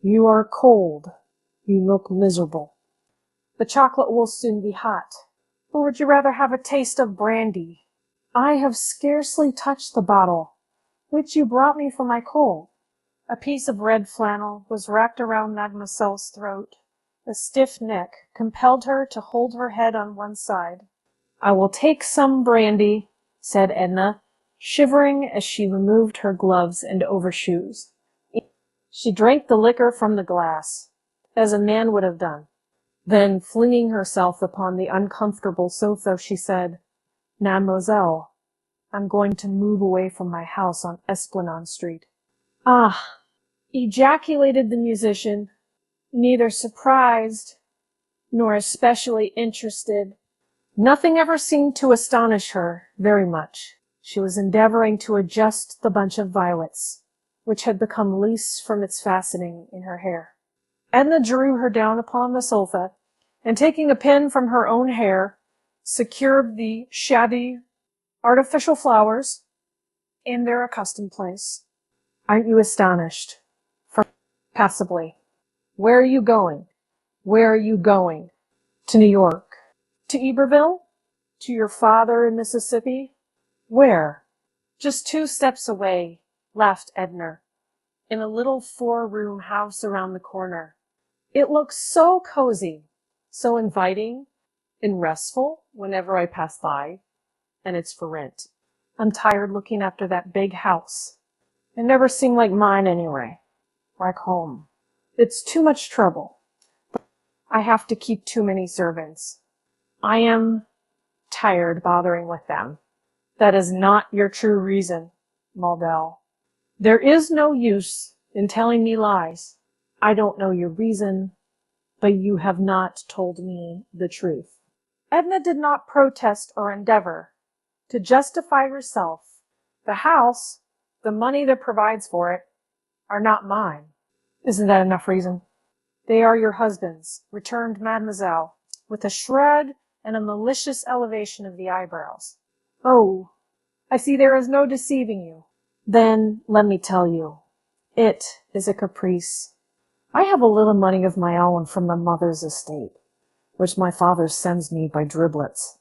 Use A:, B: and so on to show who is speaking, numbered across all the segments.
A: You are cold. You look miserable. The chocolate will soon be hot. Or would you rather have a taste of brandy? I have scarcely touched the bottle, which you brought me for my cold. A piece of red flannel was wrapped around Mademoiselle's throat. A stiff neck compelled her to hold her head on one side. I will take some brandy, said Edna, shivering as she removed her gloves and overshoes. She drank the liquor from the glass, as a man would have done. Then, flinging herself upon the uncomfortable sofa, she said, Mademoiselle, I'm going to move away from my house on Esplanade Street. Ah, ejaculated the musician, neither surprised nor especially interested. Nothing ever seemed to astonish her very much. She was endeavoring to adjust the bunch of violets, which had become loose from its fastening in her hair. Edna drew her down upon the sofa, and taking a pin from her own hair, secured the shabby artificial flowers in their accustomed place. Aren't you astonished? Passively. Where are you going? Where are you going? To New York. To Iberville? To your father in Mississippi? Where? Just 2 steps away, laughed Edna, in a little 4-room house around the corner. It looks so cozy, so inviting and restful whenever I pass by, and it's for rent. I'm tired looking after that big house. It never seemed like mine anyway, like home. It's too much trouble. I have to keep too many servants. I am tired bothering with them. That is not your true reason, Maldell. There is no use in telling me lies. I don't know your reason, but you have not told me the truth. Edna did not protest or endeavor to justify herself. The house, the money that provides for it, are not mine. Isn't that enough reason? They are your husband's, returned Mademoiselle, with a shrug and a malicious elevation of the eyebrows. Oh, I see there is no deceiving you. Then let me tell you, it is a caprice. I have a little money of my own from the mother's estate, which my father sends me by driblets.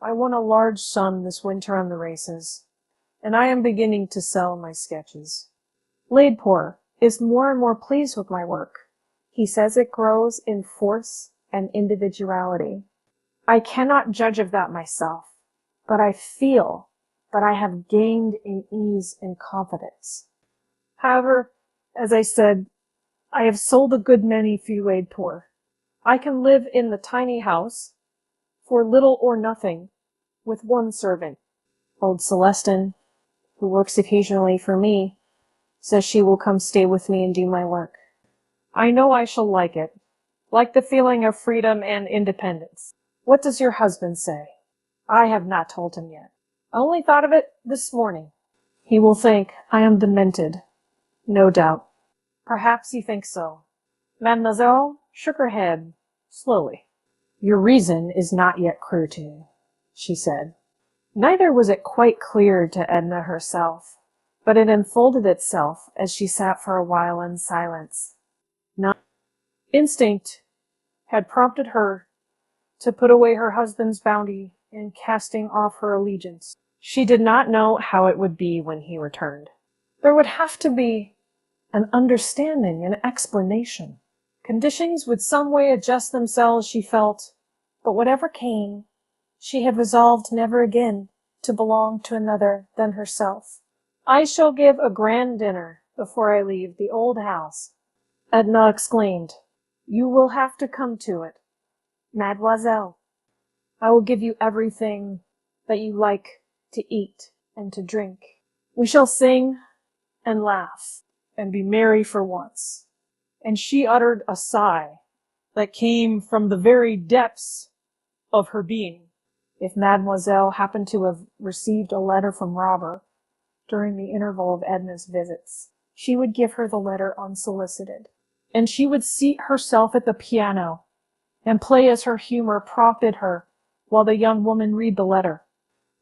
A: I won a large sum this winter on the races, and I am beginning to sell my sketches. Laidpoor is more and more pleased with my work. He says it grows in force and individuality. I cannot judge of that myself, but I feel that I have gained in ease and confidence. However, as I said, I have sold a good many few Laidpoor. I can live in the tiny house for little or nothing with 1 servant. Old Celestin, who works occasionally for me, says she will come stay with me and do my work. I know I shall like it, like the feeling of freedom and independence. What does your husband say? I have not told him yet. I only thought of it this morning. He will think I am demented, no doubt. Perhaps he thinks so. Mademoiselle shook her head slowly. Your reason is not yet clear to me, she said. Neither was it quite clear to Edna herself, but it unfolded itself as she sat for a while in silence. Instinct had prompted her to put away her husband's bounty and casting off her allegiance. She did not know how it would be when he returned. There would have to be an understanding, an explanation. Conditions would some way adjust themselves, she felt, but whatever came, she had resolved never again to belong to another than herself. I shall give a grand dinner before I leave the old house, Edna exclaimed. You will have to come to it, Mademoiselle. I will give you everything that you like to eat and to drink. We shall sing and laugh and be merry for once. And she uttered a sigh that came from the very depths of her being. If Mademoiselle happened to have received a letter from Robert during the interval of Edna's visits, she would give her the letter unsolicited, and she would seat herself at the piano and play as her humor prompted her while the young woman read the letter.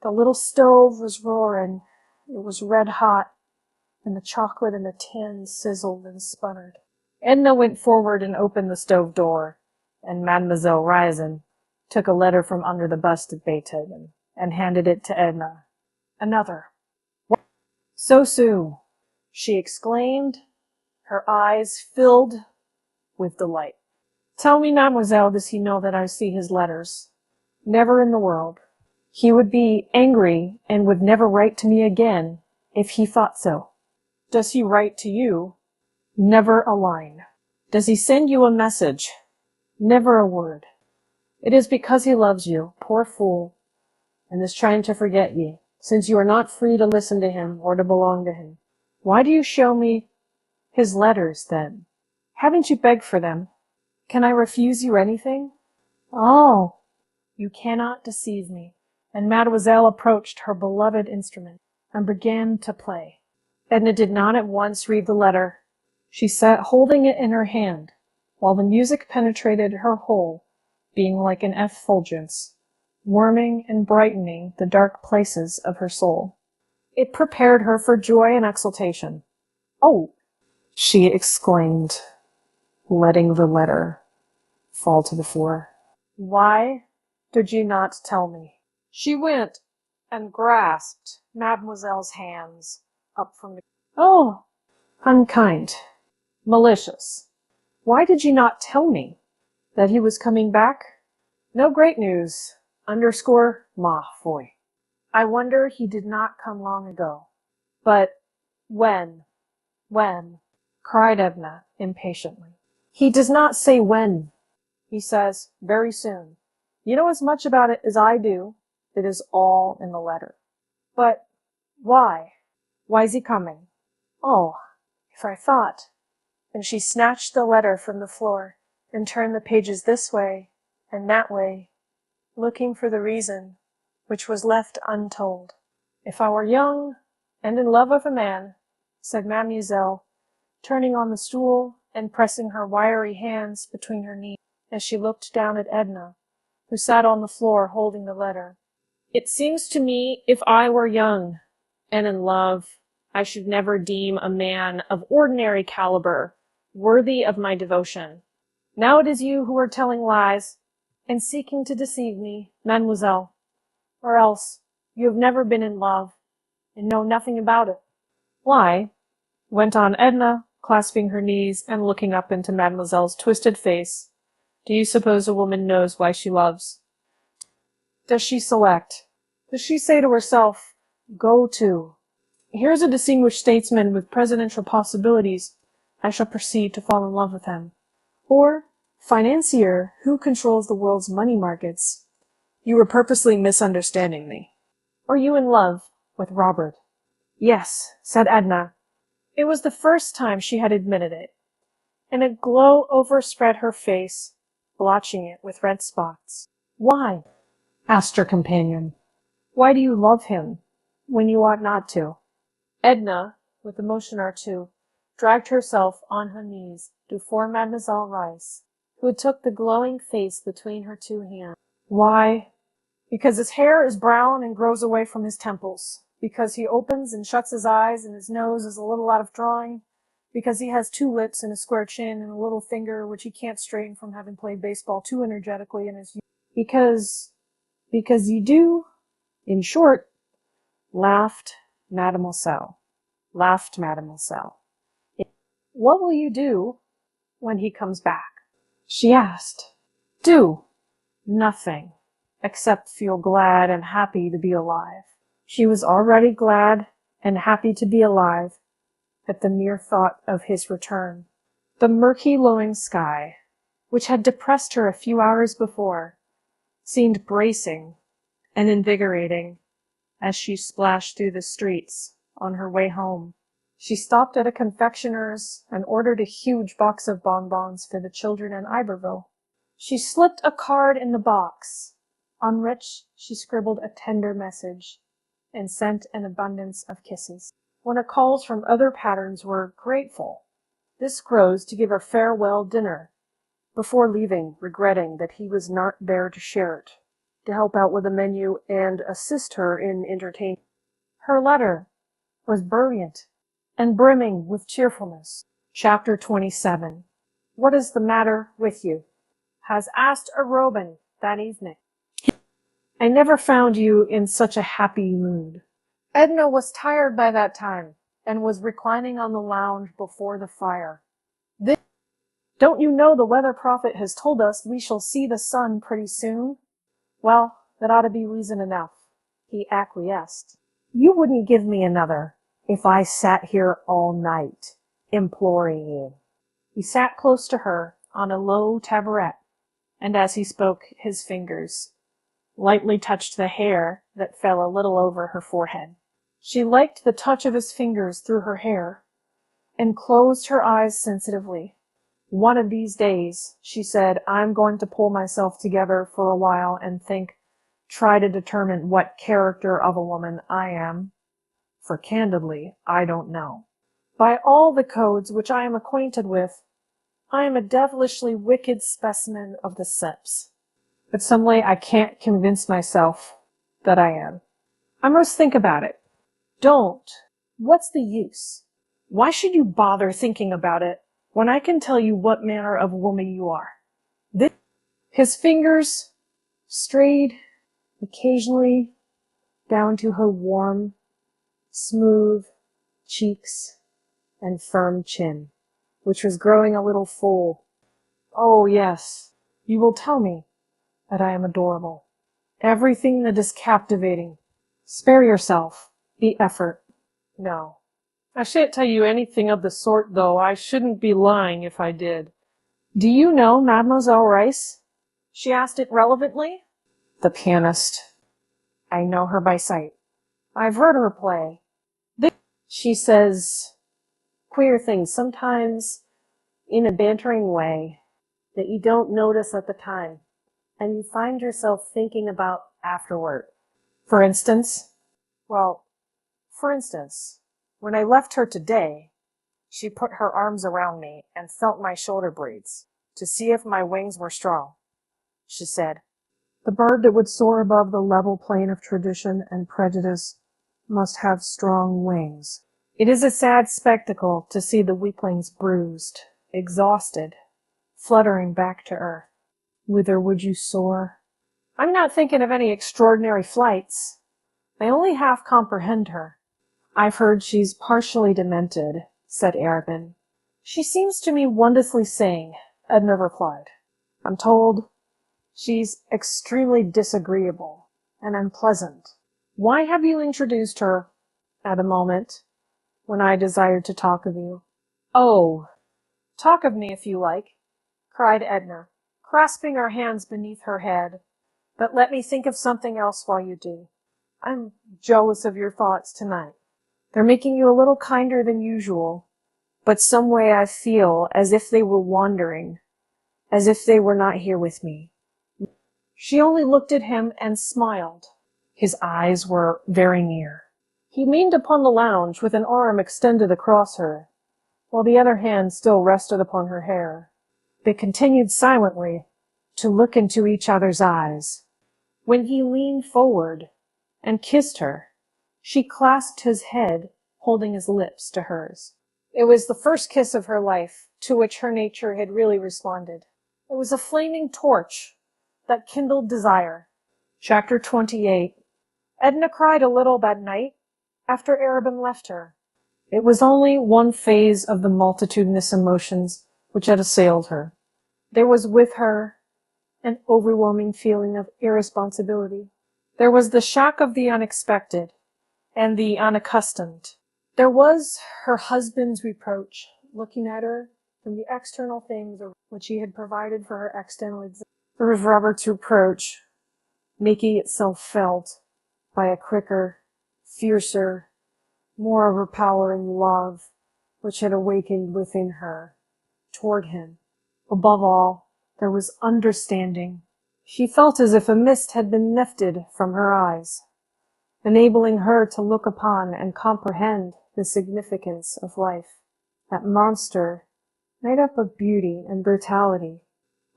A: The little stove was roaring, it was red hot, and the chocolate in the tin sizzled and sputtered. Edna went forward and opened the stove door, and Mademoiselle Riesin took a letter from under the bust of Beethoven and handed it to Edna. Another. What? So soon, she exclaimed, her eyes filled with delight. Tell me, mademoiselle, does he know that I see his letters? Never in the world. He would be angry and would never write to me again if he thought so. Does he write to you? Never a line. Does he send you a message? Never a word. It is because he loves you, poor fool, and is trying to forget ye, since you are not free to listen to him or to belong to him. Why do you show me his letters, then? Haven't you begged for them? Can I refuse you anything? Oh, you cannot deceive me. And Mademoiselle approached her beloved instrument and began to play. Edna did not at once read the letter. She sat holding it in her hand, while the music penetrated her whole, being like an effulgence, warming and brightening the dark places of her soul. It prepared her for joy and exultation. Oh, she exclaimed, letting the letter fall to the floor. Why did you not tell me? She went and grasped Mademoiselle's hands up from the... Oh, unkind, malicious. Why did you not tell me that he was coming back? No great news. Underscore, ma foi. I wonder he did not come long ago. But when, cried Edna impatiently. He does not say when. He says, very soon. You know as much about it as I do. It is all in the letter. But why? Why is he coming? Oh, if I thought. And she snatched the letter from the floor and turned the pages this way and that way, looking for the reason, which was left untold. If I were young and in love with a man, said Mademoiselle, turning on the stool and pressing her wiry hands between her knees as she looked down at Edna, who sat on the floor holding the letter. It seems to me if I were young and in love, I should never deem a man of ordinary caliber worthy of my devotion. Now it is you who are telling lies and seeking to deceive me, mademoiselle, or else you have never been in love and know nothing about it. Why, went on Edna, clasping her knees and looking up into mademoiselle's twisted face, do you suppose a woman knows why she loves? Does she select? Does she say to herself, go to? Here's a distinguished statesman with presidential possibilities. I shall proceed to fall in love with him. Or, financier who controls the world's money markets. You were purposely misunderstanding me. Are you in love with Robert? Yes, said Edna. It was the first time she had admitted it, and a glow overspread her face, blotching it with red spots. Why? Asked her companion. Why do you love him, when you ought not to? Edna, with a motion or two, dragged herself on her knees before Mademoiselle Reisz, who took the glowing face between her two hands. Why? Because his hair is brown and grows away from his temples. Because he opens and shuts his eyes and his nose is a little out of drawing. Because he has two lips and a square chin and a little finger which he can't straighten from having played baseball too energetically in his youth. Because you do, in short, laughed Mademoiselle. What will you do when he comes back? She asked. Do? Nothing, except feel glad and happy to be alive. She was already glad and happy to be alive at the mere thought of his return. The murky, lowing sky, which had depressed her a few hours before, seemed bracing and invigorating as she splashed through the streets on her way home. She stopped at a confectioner's and ordered a huge box of bonbons for the children in Iberville. She slipped a card in the box, on which she scribbled a tender message, and sent an abundance of kisses. When calls from other patterns were grateful, this rose to give a farewell dinner, before leaving, regretting that he was not there to share it, to help out with the menu and assist her in entertaining. Her letter was brilliant and brimming with cheerfulness. Chapter 27. What is the matter with you? Has asked a Robin that evening. I never found you in such a happy mood. Edna was tired by that time, and was reclining on the lounge before the fire. Don't you know the weather prophet has told us we shall see the sun pretty soon? Well, that ought to be reason enough. He acquiesced. You wouldn't give me another if I sat here all night, imploring you. He sat close to her on a low taboret, and as he spoke, his fingers lightly touched the hair that fell a little over her forehead. She liked the touch of his fingers through her hair, and closed her eyes sensitively. One of these days, she said, I'm going to pull myself together for a while and try to determine what character of a woman I am, for candidly, I don't know. By all the codes which I am acquainted with, I am a devilishly wicked specimen of the sex. But some way I can't convince myself that I am. I must think about it. Don't. What's the use? Why should you bother thinking about it when I can tell you what manner of woman you are? His fingers strayed occasionally down to her warm, smooth cheeks and firm chin, which was growing a little full. Oh, yes, you will tell me that I am adorable. Everything that is captivating. Spare yourself the effort. No. I shan't tell you anything of the sort, though I shouldn't be lying if I did. Do you know Mademoiselle Rice? She asked it relevantly. The pianist. I know her by sight. I've heard her play. She says queer things, sometimes in a bantering way that you don't notice at the time, and you find yourself thinking about afterward. For instance, when I left her today, she put her arms around me and felt my shoulder blades to see if my wings were strong. She said, the bird that would soar above the level plane of tradition and prejudice must have strong wings. It is a sad spectacle to see the weaklings bruised, exhausted, fluttering back to earth. Whither would you soar? I'm not thinking of any extraordinary flights. I only half comprehend her. I've heard she's partially demented, said Arabin. She seems to me wondrously sane, Edna replied. I'm told she's extremely disagreeable and unpleasant. Why have you introduced her at a moment when I desired to talk of you? Oh, talk of me if you like, cried Edna, clasping her hands beneath her head. But let me think of something else while you do. I'm jealous of your thoughts tonight. They're making you a little kinder than usual, but some way I feel as if they were wandering, as if they were not here with me. She only looked at him and smiled. His eyes were very near. He leaned upon the lounge with an arm extended across her, while the other hand still rested upon her hair. They continued silently to look into each other's eyes. When he leaned forward and kissed her, she clasped his head, holding his lips to hers. It was the first kiss of her life to which her nature had really responded. It was a flaming torch that kindled desire. Chapter 28. Edna cried a little that night after Arabin left her. It was only one phase of the multitudinous emotions which had assailed her. There was with her an overwhelming feeling of irresponsibility. There was the shock of the unexpected and the unaccustomed. There was her husband's reproach, looking at her from the external things which he had provided for her external existence. There was Robert's reproach, making itself felt by a quicker, fiercer, more overpowering love which had awakened within her toward him. Above all, there was understanding. She felt as if a mist had been lifted from her eyes, enabling her to look upon and comprehend the significance of life. That monster made up of beauty and brutality.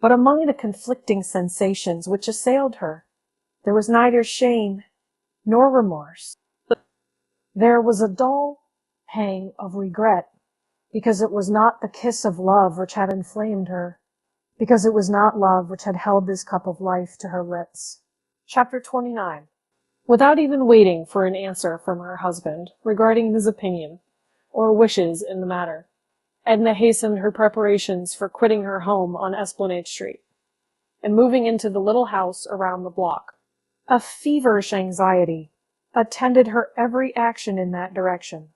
A: But among the conflicting sensations which assailed her, there was neither shame nor remorse. There was a dull pang of regret because it was not the kiss of love which had inflamed her, because it was not love which had held this cup of life to her lips. Chapter 29. Without even waiting for an answer from her husband regarding his opinion or wishes in the matter, Edna hastened her preparations for quitting her home on Esplanade Street and moving into the little house around the block. A feverish anxiety attended her every action in that direction.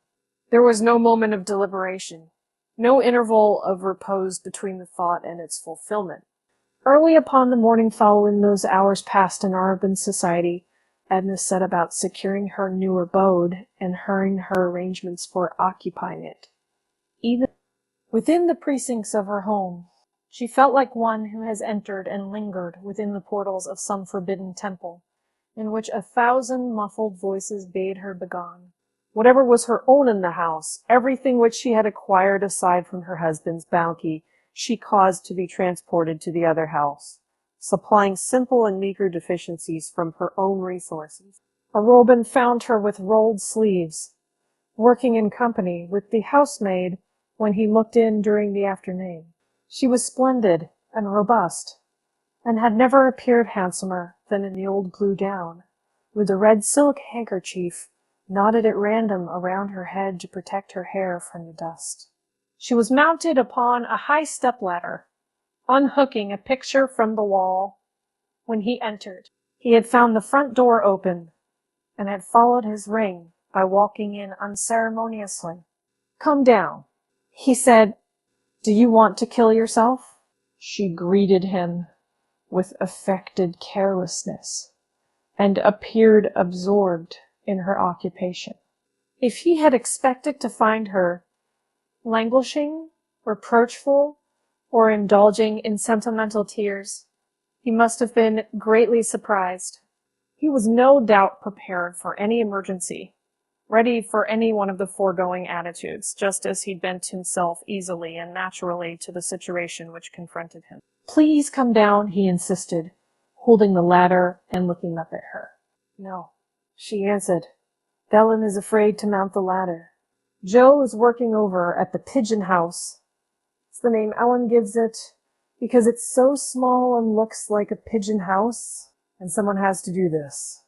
A: There was no moment of deliberation, no interval of repose between the thought and its fulfillment. Early upon the morning following those hours passed in urban society, Edna set about securing her new abode and hurrying her arrangements for occupying it. Even within the precincts of her home, she felt like one who has entered and lingered within the portals of some forbidden temple, in which 1,000 muffled voices bade her begone. Whatever was her own in the house, everything which she had acquired aside from her husband's bounty, she caused to be transported to the other house, supplying simple and meager deficiencies from her own resources. Arobin found her with rolled sleeves, working in company with the housemaid when he looked in during the afternoon. She was splendid and robust, and had never appeared handsomer than in the old blue gown, with a red silk handkerchief knotted at random around her head to protect her hair from the dust. She was mounted upon a high step-ladder, unhooking a picture from the wall when he entered. He had found the front door open, and had followed his ring by walking in unceremoniously. "Come down," he said. "Do you want to kill yourself?" She greeted him with affected carelessness, and appeared absorbed in her occupation. If he had expected to find her languishing, reproachful, or indulging in sentimental tears, he must have been greatly surprised. He was no doubt prepared for any emergency, ready for any one of the foregoing attitudes, just as he'd bent himself easily and naturally to the situation which confronted him. "Please come down," he insisted, holding the ladder and looking up at her. "No," she answered. "Ellen is afraid to mount the ladder. Joe is working over at the Pigeon House. It's the name Ellen gives it because it's so small and looks like a pigeon house, and someone has to do this."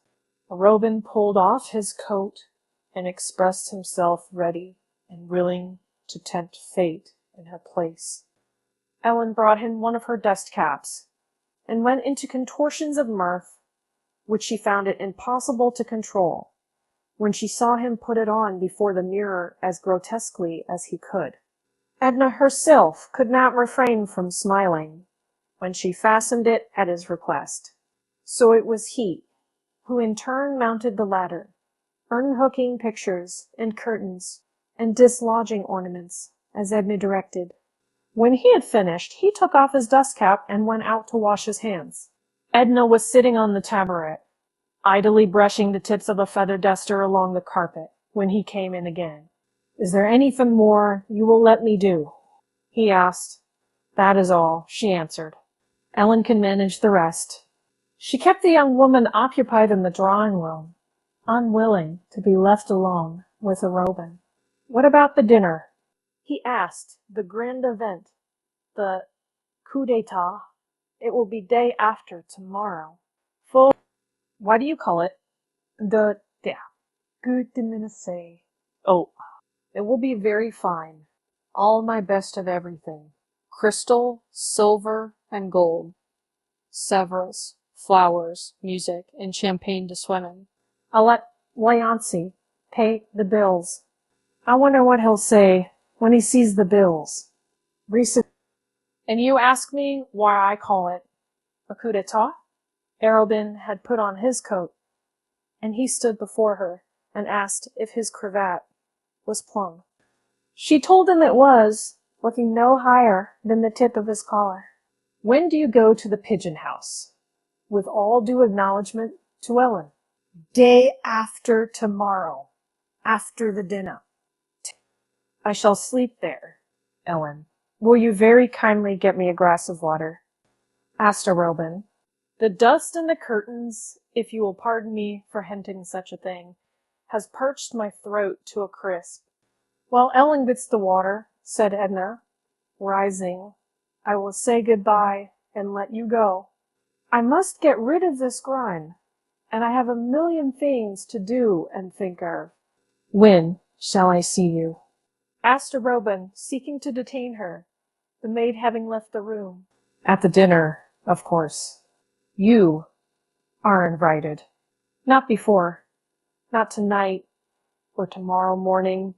A: Arobin pulled off his coat and expressed himself ready and willing to tempt fate in her place. Ellen brought him one of her dust caps, and went into contortions of mirth, which she found it impossible to control, when she saw him put it on before the mirror as grotesquely as he could. Edna herself could not refrain from smiling when she fastened it at his request. So it was he who in turn mounted the ladder, unhooking pictures and curtains and dislodging ornaments, as Edna directed. When he had finished, he took off his dust cap and went out to wash his hands. Edna was sitting on the taboret, idly brushing the tips of a feather duster along the carpet, when he came in again. "Is there anything more you will let me do?" he asked. "That is all," she answered. "Ellen can manage the rest." She kept the young woman occupied in the drawing room, unwilling to be left alone with Arobin. "What about the dinner?" he asked. "The grand event, the coup d'etat. It will be day after tomorrow. Full. Why do you call it the good diminution? Oh, it will be very fine. All my best of everything. Crystal, silver, and gold. Severals, flowers, music, and champagne to swim in. I'll let Leoncy pay the bills. I wonder what he'll say when he sees the bills. And you ask me why I call it a coup d'etat?" Arobin had put on his coat, and he stood before her and asked if his cravat was plumb. She told him it was, looking no higher than the tip of his collar. "When do you go to the Pigeon House?" With all due acknowledgment to Ellen. "Day after tomorrow, after the dinner." "I shall sleep there, Ellen. Will you very kindly get me a glass of water?" asked Arobin. "The dust in the curtains, if you will pardon me for hinting such a thing, has parched my throat to a crisp." While Ellen gets the water, said Edna, rising. I will say goodbye and let you go. I must get rid of this grime, and I have a million things to do and think of. When shall I see you? Asked Arobin, seeking to detain her, the maid having left the room. At the dinner, of course. You are invited. Not before. Not tonight, or tomorrow morning,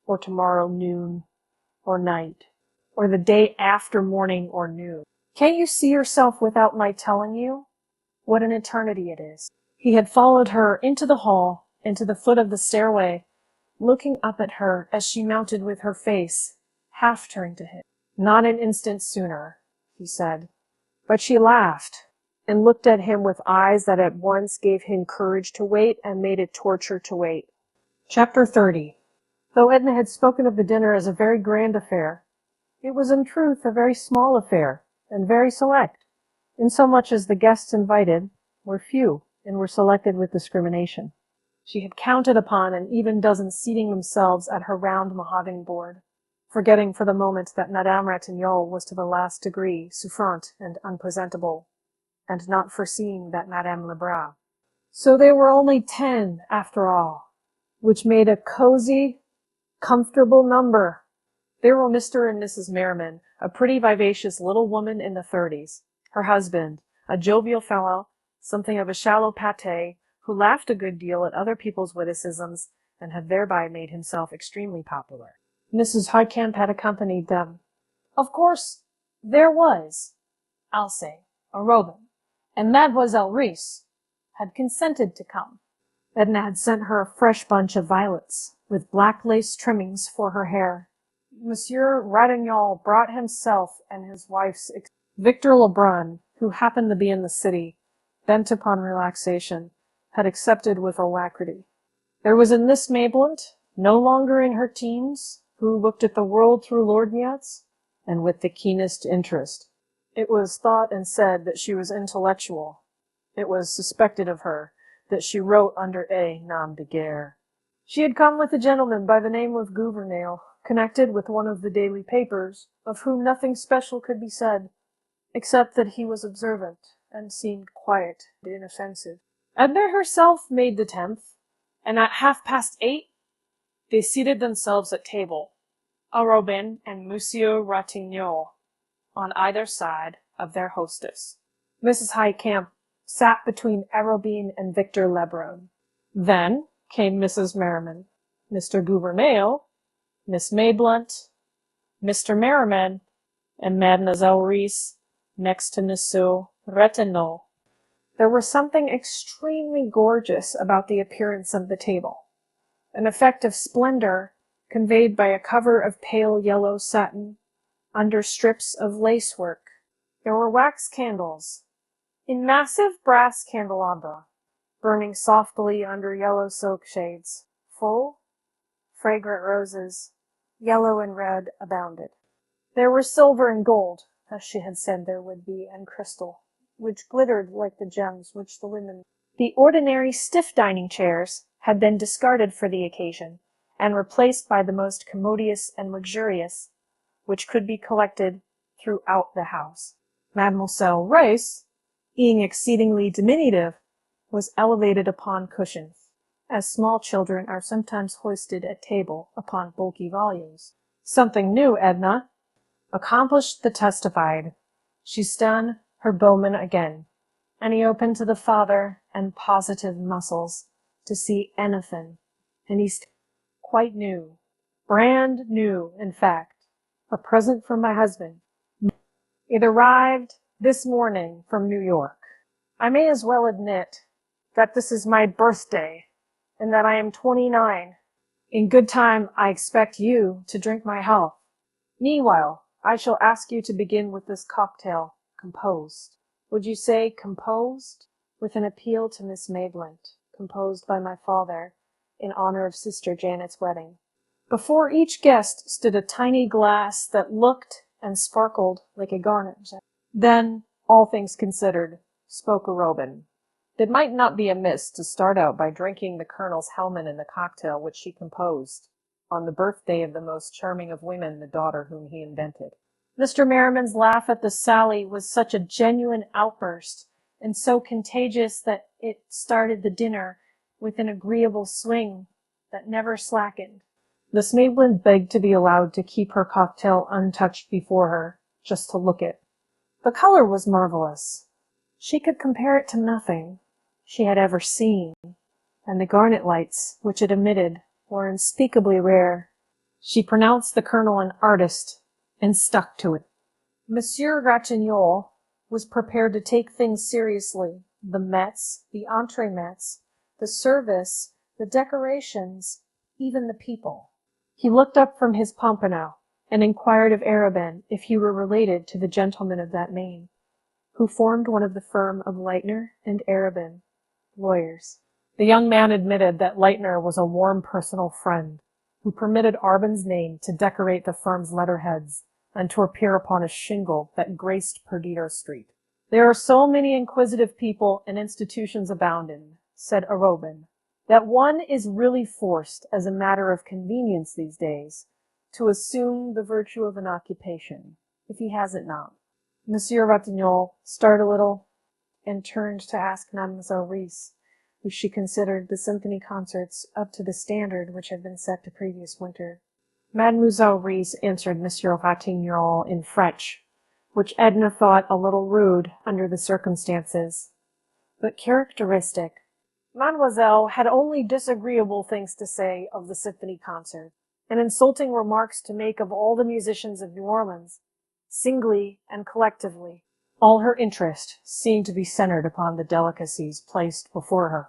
A: or tomorrow noon, or night, or the day after morning or noon. Can't you see yourself without my telling you? What an eternity it is. He had followed her into the hall, and to the foot of the stairway, looking up at her as she mounted with her face half turned to him. Not an instant sooner, he said. But she laughed and looked at him with eyes that at once gave him courage to wait and made it torture to wait. Chapter 30. Though Edna had spoken of the dinner as a very grand affair, it was in truth a very small affair, and very select, insomuch as the guests invited were few and were selected with discrimination. She had counted upon an even dozen seating themselves at her round mahogany board, forgetting for the moment that Madame Ratignolle was to the last degree souffrante and unpresentable, and not foreseeing that Madame Lebrun. So they were only 10 after all, which made a cozy, comfortable number. There were Mr. and Mrs. Merriman, a pretty vivacious little woman in the 30s, her husband, a jovial fellow, something of a shallow pate, who laughed a good deal at other people's witticisms and had thereby made himself extremely popular. Mrs. Heitkamp had accompanied them. Of course, there was, I'll say, Arobin, and Mademoiselle Reisz had consented to come. Edna had sent her a fresh bunch of violets, with black lace trimmings for her hair. Monsieur Ratignolle brought himself and his wife's Victor Lebrun, who happened to be in the city, bent upon relaxation, had accepted with alacrity. There was a Miss Mayblunt, no longer in her teens, who looked at the world through lorgnettes, and with the keenest interest. It was thought and said that she was intellectual. It was suspected of her that she wrote under a nom de guerre. She had come with a gentleman by the name of Gouvernail, connected with one of the daily papers, of whom nothing special could be said, except that he was observant, and seemed quiet and inoffensive. Edna herself made the 10th, and at 8:30 they seated themselves at table, Arobin and Monsieur Ratignolle on either side of their hostess. Mrs. Heitkamp sat between Arobin and Victor Lebrun. Then came Mrs. Merriman, Mr. Gouvernail, Miss Mayblunt, Mr. Merriman, and Mademoiselle Reisz next to Monsieur Ratignolle. There was something extremely gorgeous about the appearance of the table, an effect of splendor conveyed by a cover of pale yellow satin under strips of lacework. There were wax candles in massive brass candelabra, burning softly under yellow silk shades. Full, fragrant roses, yellow and red, abounded. There were silver and gold, as she had said there would be, and crystal, which glittered like the gems which the women. The ordinary stiff dining chairs had been discarded for the occasion, and replaced by the most commodious and luxurious, which could be collected throughout the house. Mademoiselle Reisz, being exceedingly diminutive, was elevated upon cushions, as small children are sometimes hoisted at table upon bulky volumes. Something new, Edna. Accomplished the testified. She's done her Bowman again, and he opened to the father and positive muscles to see anything, and he's quite new, brand new, in fact, a present from my husband. It arrived this morning from New York. I may as well admit that this is my birthday, and that I am 29. In good time I expect you to drink my health. Meanwhile, I shall ask you to begin with this cocktail, composed. Would you say composed? With an appeal to Miss Mayblunt, composed by my father, in honor of Sister Janet's wedding. Before each guest stood a tiny glass that looked and sparkled like a garnet. Then, all things considered, spoke Arobin. It might not be amiss to start out by drinking the Colonel's helmet in the cocktail which she composed. on the birthday of the most charming of women, the daughter whom he invented. Mr. Merriman's laugh at the sally was such a genuine outburst, and so contagious that it started the dinner with an agreeable swing that never slackened. Miss Maitland begged to be allowed to keep her cocktail untouched before her, just to look it. The color was marvelous. She could compare it to nothing she had ever seen, and the garnet lights which it emitted were unspeakably rare. She pronounced the colonel an artist, and stuck to it. Monsieur Ratignolle was prepared to take things seriously. The mets, the entremets, the service, the decorations, even the people. He looked up from his pompano, and inquired of Arobin if he were related to the gentleman of that name, who formed one of the firm of Leitner and Arobin, lawyers. The young man admitted that Leitner was a warm personal friend, who permitted Arbon's name to decorate the firm's letterheads and to appear upon a shingle that graced Perdido Street. There are so many inquisitive people and institutions abounding, said Arobin, that one is really forced, as a matter of convenience these days, to assume the virtue of an occupation, if he has it not. Monsieur Ratignolle started a little, and turned to ask Mademoiselle Reisz, if she considered the symphony concerts up to the standard which had been set the previous winter. Mademoiselle Reisz answered Monsieur Ratignolle in French, which Edna thought a little rude under the circumstances, but characteristic. Mademoiselle had only disagreeable things to say of the symphony concert, and insulting remarks to make of all the musicians of New Orleans, singly and collectively. All her interest seemed to be centered upon the delicacies placed before her.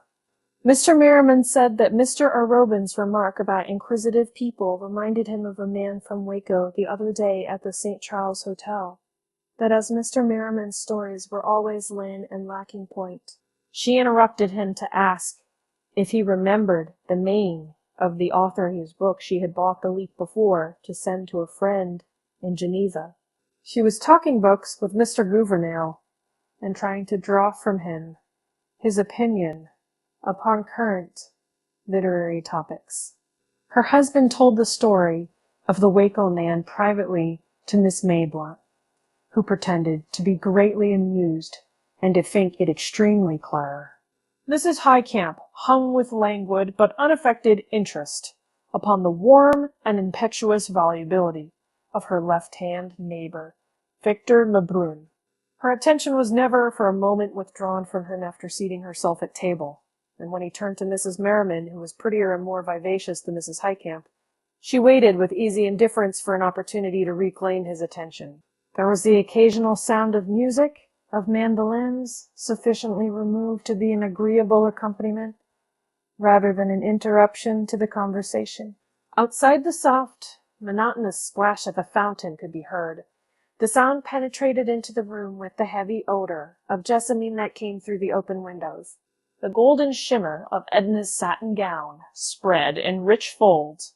A: Mr. Merriman said that Mr. Arobin's remark about inquisitive people reminded him of a man from Waco the other day at the St. Charles Hotel, that as Mr. Merriman's stories were always Lynn and lacking point. She interrupted him to ask if he remembered the name of the author whose book she had bought the week before to send to a friend in Geneva. She was talking books with Mr. Gouvernail, and trying to draw from him his opinion upon current literary topics. Her husband told the story of the Waco man privately to Miss Mayblunt, who pretended to be greatly amused and to think it extremely clever. Mrs. Highcamp hung with languid but unaffected interest upon the warm and impetuous volubility of her left-hand neighbor, Victor Lebrun. Her attention was never for a moment withdrawn from him after seating herself at table, and when he turned to Mrs. Merriman, who was prettier and more vivacious than Mrs. Highcamp, she waited with easy indifference for an opportunity to reclaim his attention. There was the occasional sound of music, of mandolins, sufficiently removed to be an agreeable accompaniment, rather than an interruption to the conversation. Outside the soft, monotonous splash of a fountain could be heard. The sound penetrated into the room with the heavy odor of jessamine that came through the open windows. The golden shimmer of Edna's satin gown spread in rich folds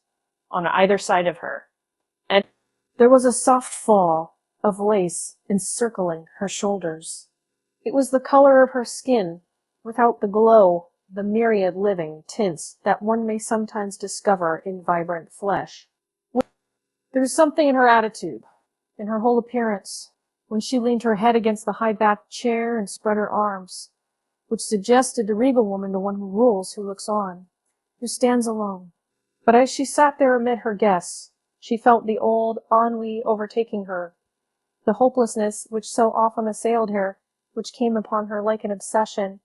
A: on either side of her, and there was a soft fall of lace encircling her shoulders. It was the color of her skin, without the glow, the myriad living tints that one may sometimes discover in vibrant flesh. There was something in her attitude, in her whole appearance, when she leaned her head against the high-backed chair and spread her arms, which suggested the regal woman to one who rules, who looks on, who stands alone. But as she sat there amid her guests, she felt the old ennui overtaking her, the hopelessness which so often assailed her, which came upon her like an obsession,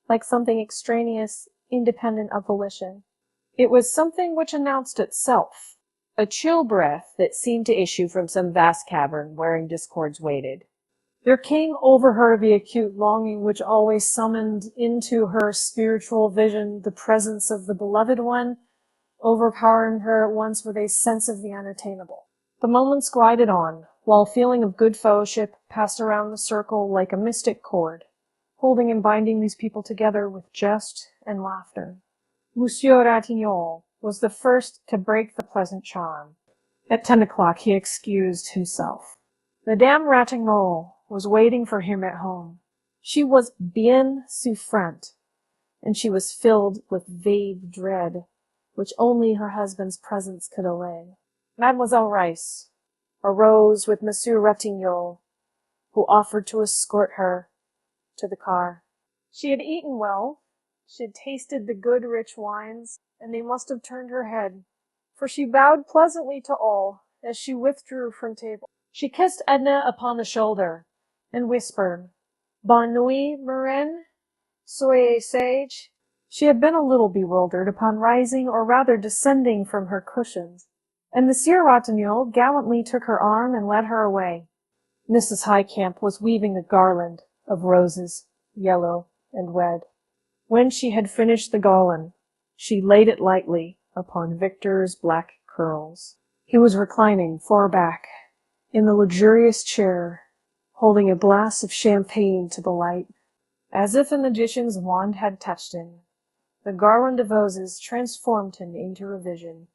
A: like something extraneous, independent of volition. It was something which announced itself, a chill breath that seemed to issue from some vast cavern wherein discords waited. There came over her the acute longing which always summoned into her spiritual vision the presence of the beloved one, overpowering her at once with a sense of the unattainable. The moments glided on, while feeling of good fellowship passed around the circle like a mystic cord, holding and binding these people together with jest and laughter. Monsieur Ratignolle was the first to break the pleasant charm. At 10 o'clock he excused himself. Madame Ratignolle was waiting for him at home. She was bien souffrante, and she was filled with vague dread. which only her husband's presence could allay. Mademoiselle Rice arose with Monsieur Ratignolle, who offered to escort her to the car. She had eaten well, she had tasted the good rich wines, and they must have turned her head, for she bowed pleasantly to all as she withdrew from table. She kissed Edna upon the shoulder, and whispered, "Bonne nuit, Marraine. Soyez sage." She had been a little bewildered upon rising, or rather descending from her cushions, and Monsieur Ratignolle gallantly took her arm and led her away. Mrs. Highcamp was weaving a garland of roses, yellow and red. When she had finished the garland, she laid it lightly upon Victor's black curls. He was reclining far back in the luxurious chair, holding a glass of champagne to the light. As if a magician's wand had touched him, the garland of roses transformed him into a vision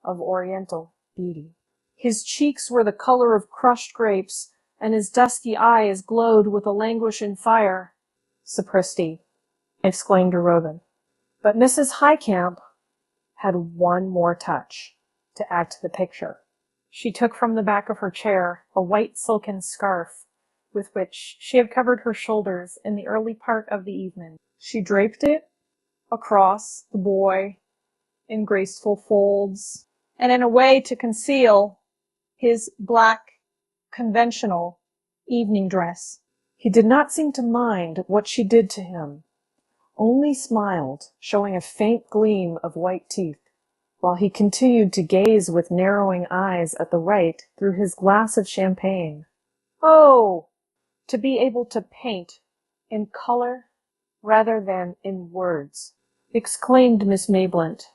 A: of oriental beauty. His cheeks were the color of crushed grapes, and his dusky eyes glowed with a languishing fire. "Sapristi!" exclaimed Robin. But Mrs. Highcamp had one more touch to add to the picture. She took from the back of her chair a white silken scarf with which she had covered her shoulders in the early part of the evening. She draped it across the boy in graceful folds, and in a way to conceal his black, conventional evening dress. He did not seem to mind what she did to him, only smiled, showing a faint gleam of white teeth, while he continued to gaze with narrowing eyes at the right through his glass of champagne. "Oh, to be able to paint in color rather than in words," exclaimed Miss Mayblunt,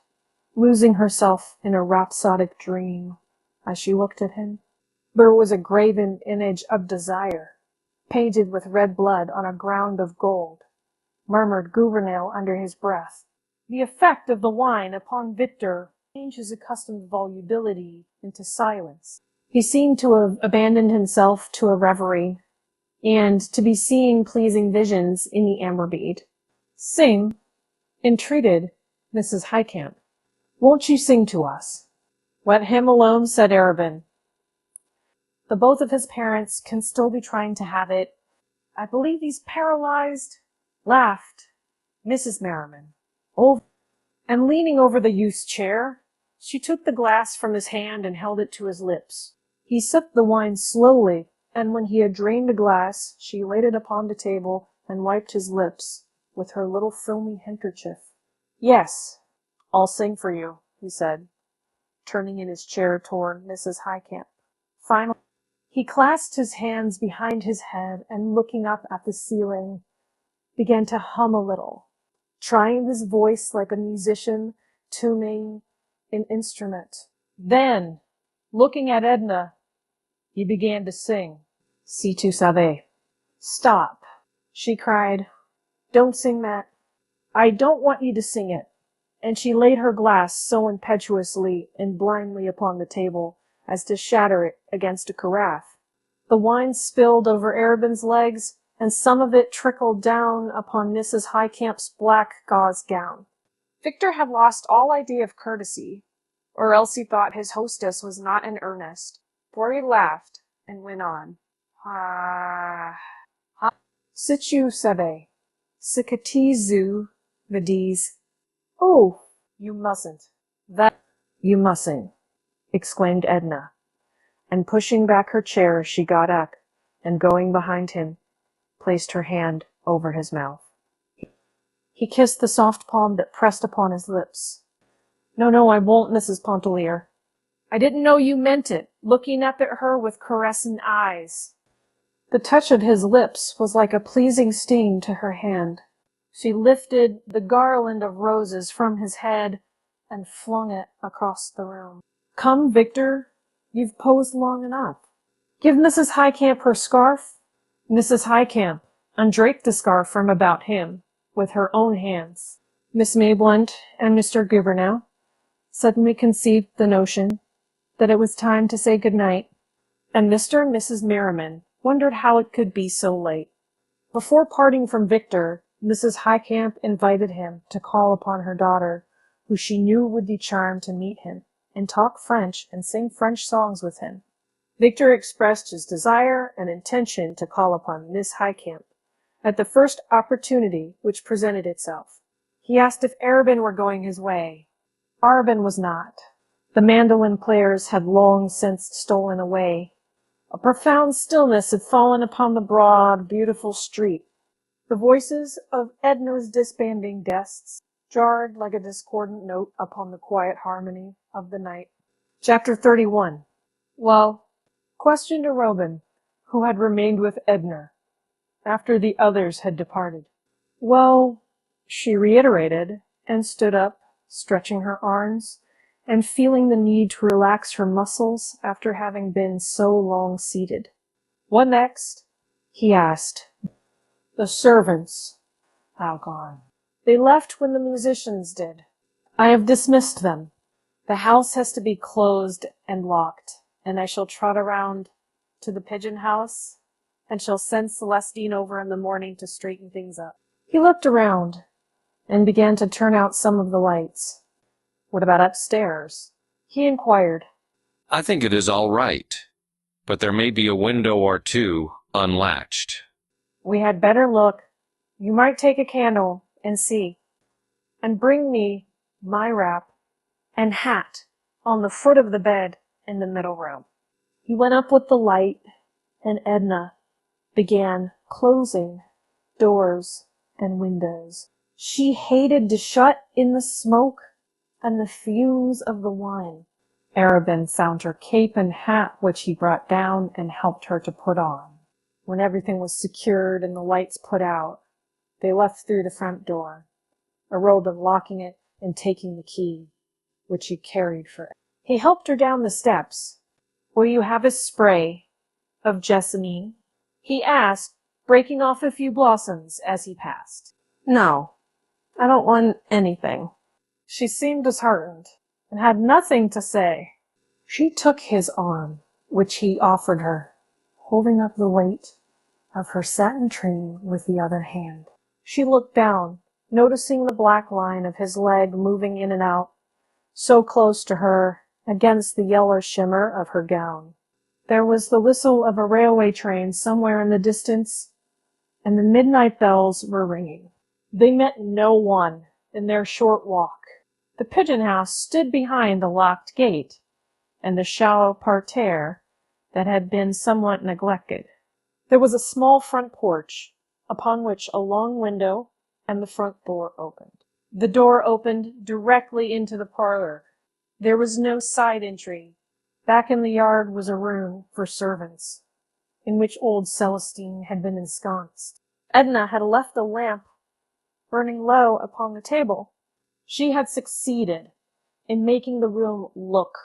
A: losing herself in a rhapsodic dream as she looked at him. There was a graven image of desire, painted with red blood on a ground of gold, murmured Gouvernail under his breath. The effect of the wine upon Victor changed his accustomed volubility into silence. He seemed to have abandoned himself to a reverie, and to be seeing pleasing visions in the amber bead. "Sing," entreated Mrs. Highcamp. "Won't you sing to us?" "Let him alone," said Arobin. "The both of his parents can still be trying to have it. I believe he's paralyzed," laughed Mrs. Merriman. "Oh," and leaning over the youth's chair, she took the glass from his hand and held it to his lips. He sipped the wine slowly, and when he had drained a glass, she laid it upon the table and wiped his lips with her little filmy handkerchief. "Yes, I'll sing for you," he said, turning in his chair toward Mrs. Highcamp. Finally, he clasped his hands behind his head and, looking up at the ceiling, began to hum a little, trying his voice like a musician tuning an instrument. Then, looking at Edna, he began to sing, "Si tu savais." "Stop," she cried. "Don't sing that. I don't want you to sing it." And she laid her glass so impetuously and blindly upon the table as to shatter it against a carafe. The wine spilled over Arobin's legs, and some of it trickled down upon Mrs. Highcamp's black gauze gown. Victor had lost all idea of courtesy, or else he thought his hostess was not in earnest, for he laughed and went on. "Ah, si tu savais, ce que tu me dis." "Oh, you mustn't. That you mustn't," exclaimed Edna, and pushing back her chair, she got up, and going behind him, placed her hand over his mouth. He kissed the soft palm that pressed upon his lips. No, I won't, Mrs. Pontellier. I didn't know you meant it," looking up at her with caressing eyes. The touch of his lips was like a pleasing sting to her hand. She lifted the garland of roses from his head and flung it across the room. "Come, Victor, you've posed long enough. Give Mrs. Highcamp her scarf." Mrs. Highcamp undraped the scarf from about him with her own hands. Miss Mayblunt and Mr. Gouvernail suddenly conceived the notion that it was time to say good night, and Mr. and Mrs. Merriman wondered how it could be so late. Before parting from Victor, Mrs. Highcamp invited him to call upon her daughter, who she knew would be charmed to meet him and talk French and sing French songs with him. Victor expressed his desire and intention to call upon Miss Highcamp at the first opportunity which presented itself. He asked if Arobin were going his way. Arobin was not. The mandolin players had long since stolen away. A profound stillness had fallen upon the broad, beautiful street. The voices of Edna's disbanding guests jarred like a discordant note upon the quiet harmony of the night. Chapter 31. Well, questioned Arobin, who had remained with Edna after the others had departed. Well, she reiterated, and stood up, stretching her arms, and feeling the need to relax her muscles after having been so long seated. What next? He asked. The servants. How gone? They left when the musicians did. I have dismissed them. The house has to be closed and locked, and I shall trot around to the pigeon house and shall send Celestine over in the morning to straighten things up. He looked around and began to turn out some of the lights. What about upstairs? He inquired.
B: I think it is all right, but there may be a window or two unlatched.
A: We had better look. You might take a candle and see, and bring me my wrap and hat on the foot of the bed in the middle room. He went up with the light, and Edna began closing doors and windows. She hated to shut in the smoke and the fumes of the wine. Arobin found her cape and hat, which he brought down and helped her to put on. When everything was secured and the lights put out, they left through the front door, Arobin locking it and taking the key, which he carried for her. He helped her down the steps. Will you have a spray of jessamine? He asked, breaking off a few blossoms as he passed. No, I don't want anything. She seemed disheartened and had nothing to say. She took his arm, which he offered her, holding up the weight of her satin train with the other hand. She looked down, noticing the black line of his leg moving in and out, so close to her against the yellow shimmer of her gown. There was the whistle of a railway train somewhere in the distance, and the midnight bells were ringing. They met no one in their short walk. The pigeon house stood behind the locked gate and the shallow parterre that had been somewhat neglected. There was a small front porch, upon which a long window and the front door opened. The door opened directly into the parlor. There was no side entry. Back in the yard was a room for servants, in which old Celestine had been ensconced. Edna had left a lamp burning low upon the table. She had succeeded in making the room look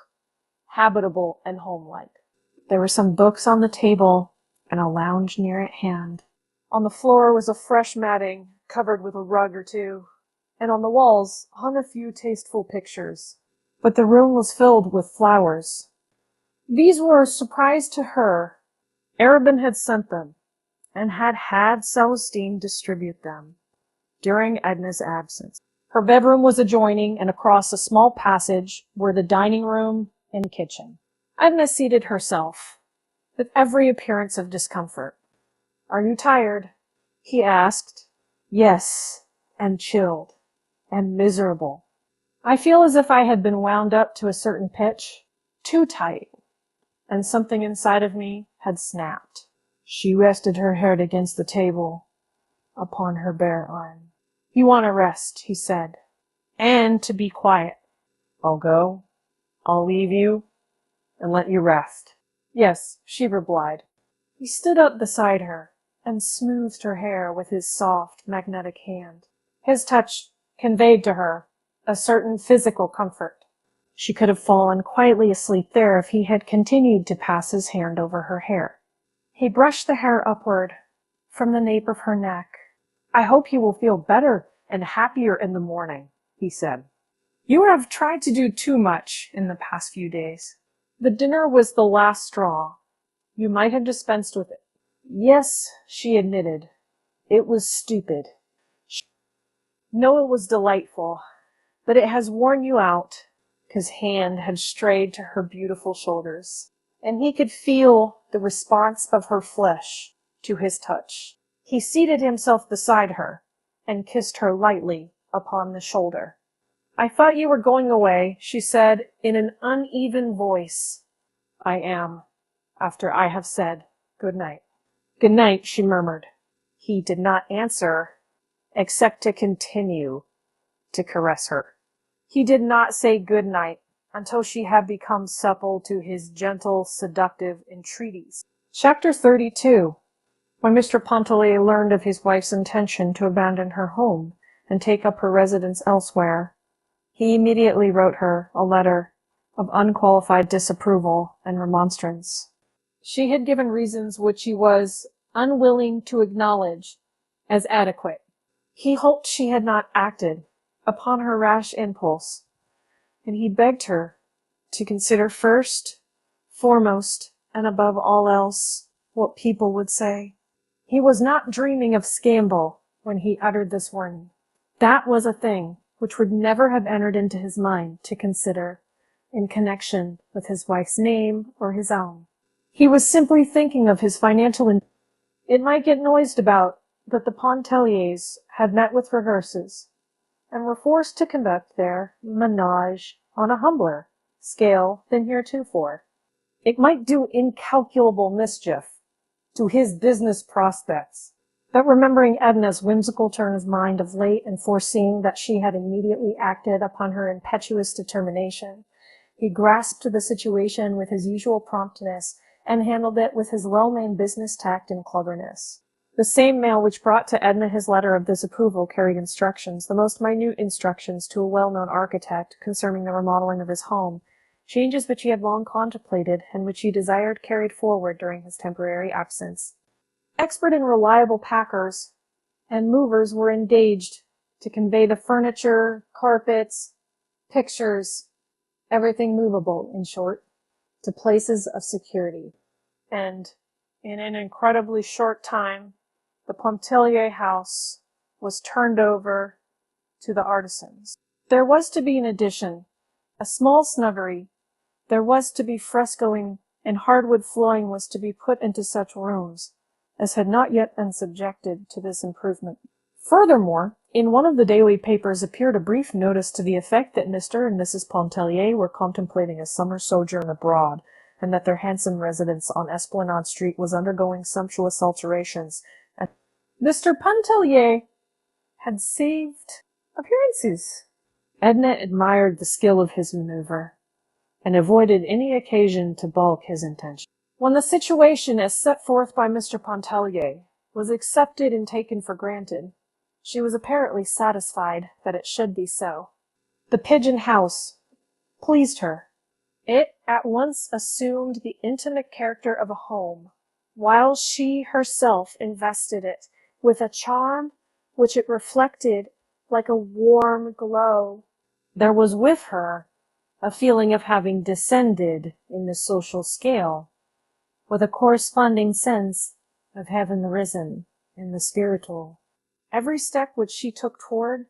A: habitable and homelike. There were some books on the table and a lounge near at hand. On the floor was a fresh matting covered with a rug or two, and on the walls hung a few tasteful pictures. But the room was filled with flowers. These were a surprise to her. Arobin had sent them, and had Celestine distribute them during Edna's absence. Her bedroom was adjoining, and across a small passage were the dining room and kitchen. Edna seated herself, with every appearance of discomfort. Are you tired? He asked. Yes, and chilled, and miserable. I feel as if I had been wound up to a certain pitch, too tight, and something inside of me had snapped. She rested her head against the table upon her bare arm. You want to rest, he said, and to be quiet. I'll go. I'll leave you and let you rest. Yes, she replied. He stood up beside her and smoothed her hair with his soft, magnetic hand. His touch conveyed to her a certain physical comfort. She could have fallen quietly asleep there if he had continued to pass his hand over her hair. He brushed the hair upward from the nape of her neck. I hope you will feel better and happier in the morning, he said. You have tried to do too much in the past few days. The dinner was the last straw. You might have dispensed with it. Yes, she admitted. It was stupid. No, it was delightful. but it has worn you out." His hand had strayed to her beautiful shoulders, and he could feel the response of her flesh to his touch. He seated himself beside her and kissed her lightly upon the shoulder. "I thought you were going away," she said in an uneven voice. "I am, after I have said good night." "Good night," she murmured. He did not answer, except to continue to caress her. He did not say good night until she had become supple to his gentle, seductive entreaties. Chapter 32. When Mr. Pontellier learned of his wife's intention to abandon her home and take up her residence elsewhere, he immediately wrote her a letter of unqualified disapproval and remonstrance. She had given reasons which he was unwilling to acknowledge as adequate. He hoped she had not acted upon her rash impulse, and he begged her to consider first, foremost, and above all else, what people would say. He was not dreaming of scandal when he uttered this warning. That was a thing which would never have entered into his mind to consider in connection with his wife's name or his own. He was simply thinking of his financial. It might get noised about that the Pontelliers had met with reverses and were forced to conduct their menage on a humbler scale than heretofore. It might do incalculable mischief to his business prospects. But remembering Edna's whimsical turn of mind of late and foreseeing that she had immediately acted upon her impetuous determination, he grasped the situation with his usual promptness and handled it with his well-named business tact and cleverness. The same mail which brought to Edna his letter of disapproval carried instructions, the most minute instructions to a well-known architect concerning the remodeling of his home, changes which he had long contemplated and which he desired carried forward during his temporary absence. Expert and reliable packers and movers were engaged to convey the furniture, carpets, pictures, everything movable, in short, to places of security. And in an incredibly short time, the Pontellier house was turned over to the artisans. There was to be an addition, a small snuggery. There was to be frescoing, and hardwood flooring was to be put into such rooms as had not yet been subjected to this improvement. Furthermore, in one of the daily papers appeared a brief notice to the effect that Mr. and Mrs. Pontellier were contemplating a summer sojourn abroad, and that their handsome residence on Esplanade Street was undergoing sumptuous alterations. And Mr. Pontellier had saved appearances. Edna admired the skill of his maneuver, and avoided any occasion to balk his intention. When the situation as set forth by Mr. Pontellier was accepted and taken for granted, she was apparently satisfied that it should be so. The pigeon house pleased her. It at once assumed the intimate character of a home, while she herself invested it with a charm which it reflected like a warm glow. There was with her a feeling of having descended in the social scale, with a corresponding sense of having risen in the spiritual. Every step which she took toward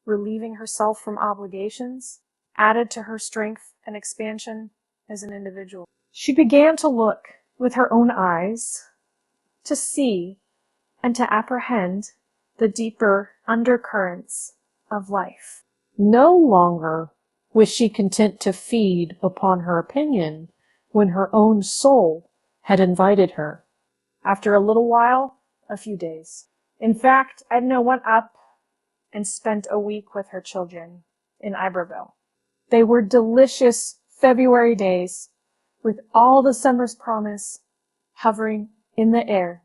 A: relieving herself from obligations added to her strength and expansion as an individual. She began to look with her own eyes, to see and to apprehend the deeper undercurrents of life. No longer was she content to feed upon her opinion when her own soul had invited her. After a little while, a few days. In fact, Edna went up and spent a week with her children in Iberville. They were delicious February days, with all the summer's promise hovering in the air.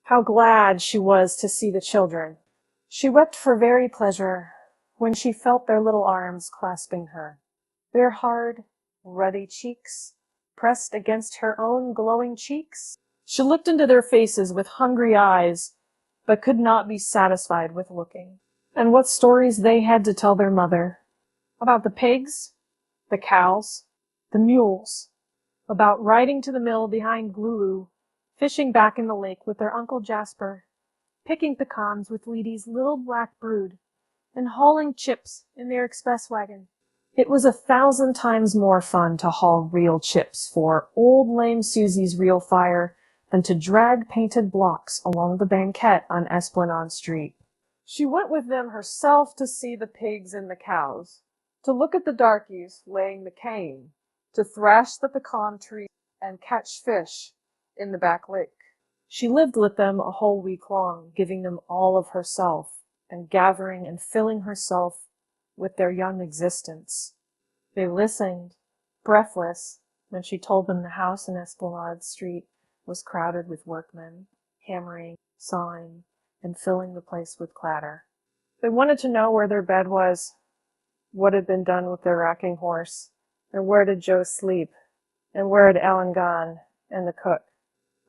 A: How glad she was to see the children. She wept for very pleasure when she felt their little arms clasping her, their hard, ruddy cheeks pressed against her own glowing cheeks. She looked into their faces with hungry eyes, but could not be satisfied with looking. And what stories they had to tell their mother. About the pigs, the cows, the mules. About riding to the mill behind Glulu, fishing back in the lake with their Uncle Jasper, picking pecans with Leedy's little black brood, and hauling chips in their express wagon. It was 1,000 times more fun to haul real chips for old lame Susie's real fire than to drag painted blocks along the banquette on Esplanade Street. She went with them herself to see the pigs and the cows, to look at the darkies laying the cane, to thrash the pecan tree and catch fish in the back lake. She lived with them a whole week long, giving them all of herself, and gathering and filling herself with their young existence. They listened, breathless, when she told them the house in Esplanade Street was crowded with workmen, hammering, sawing, and filling the place with clatter. They wanted to know where their bed was, what had been done with their rocking horse, and where did Joe sleep, and where had Ellen gone, and the cook.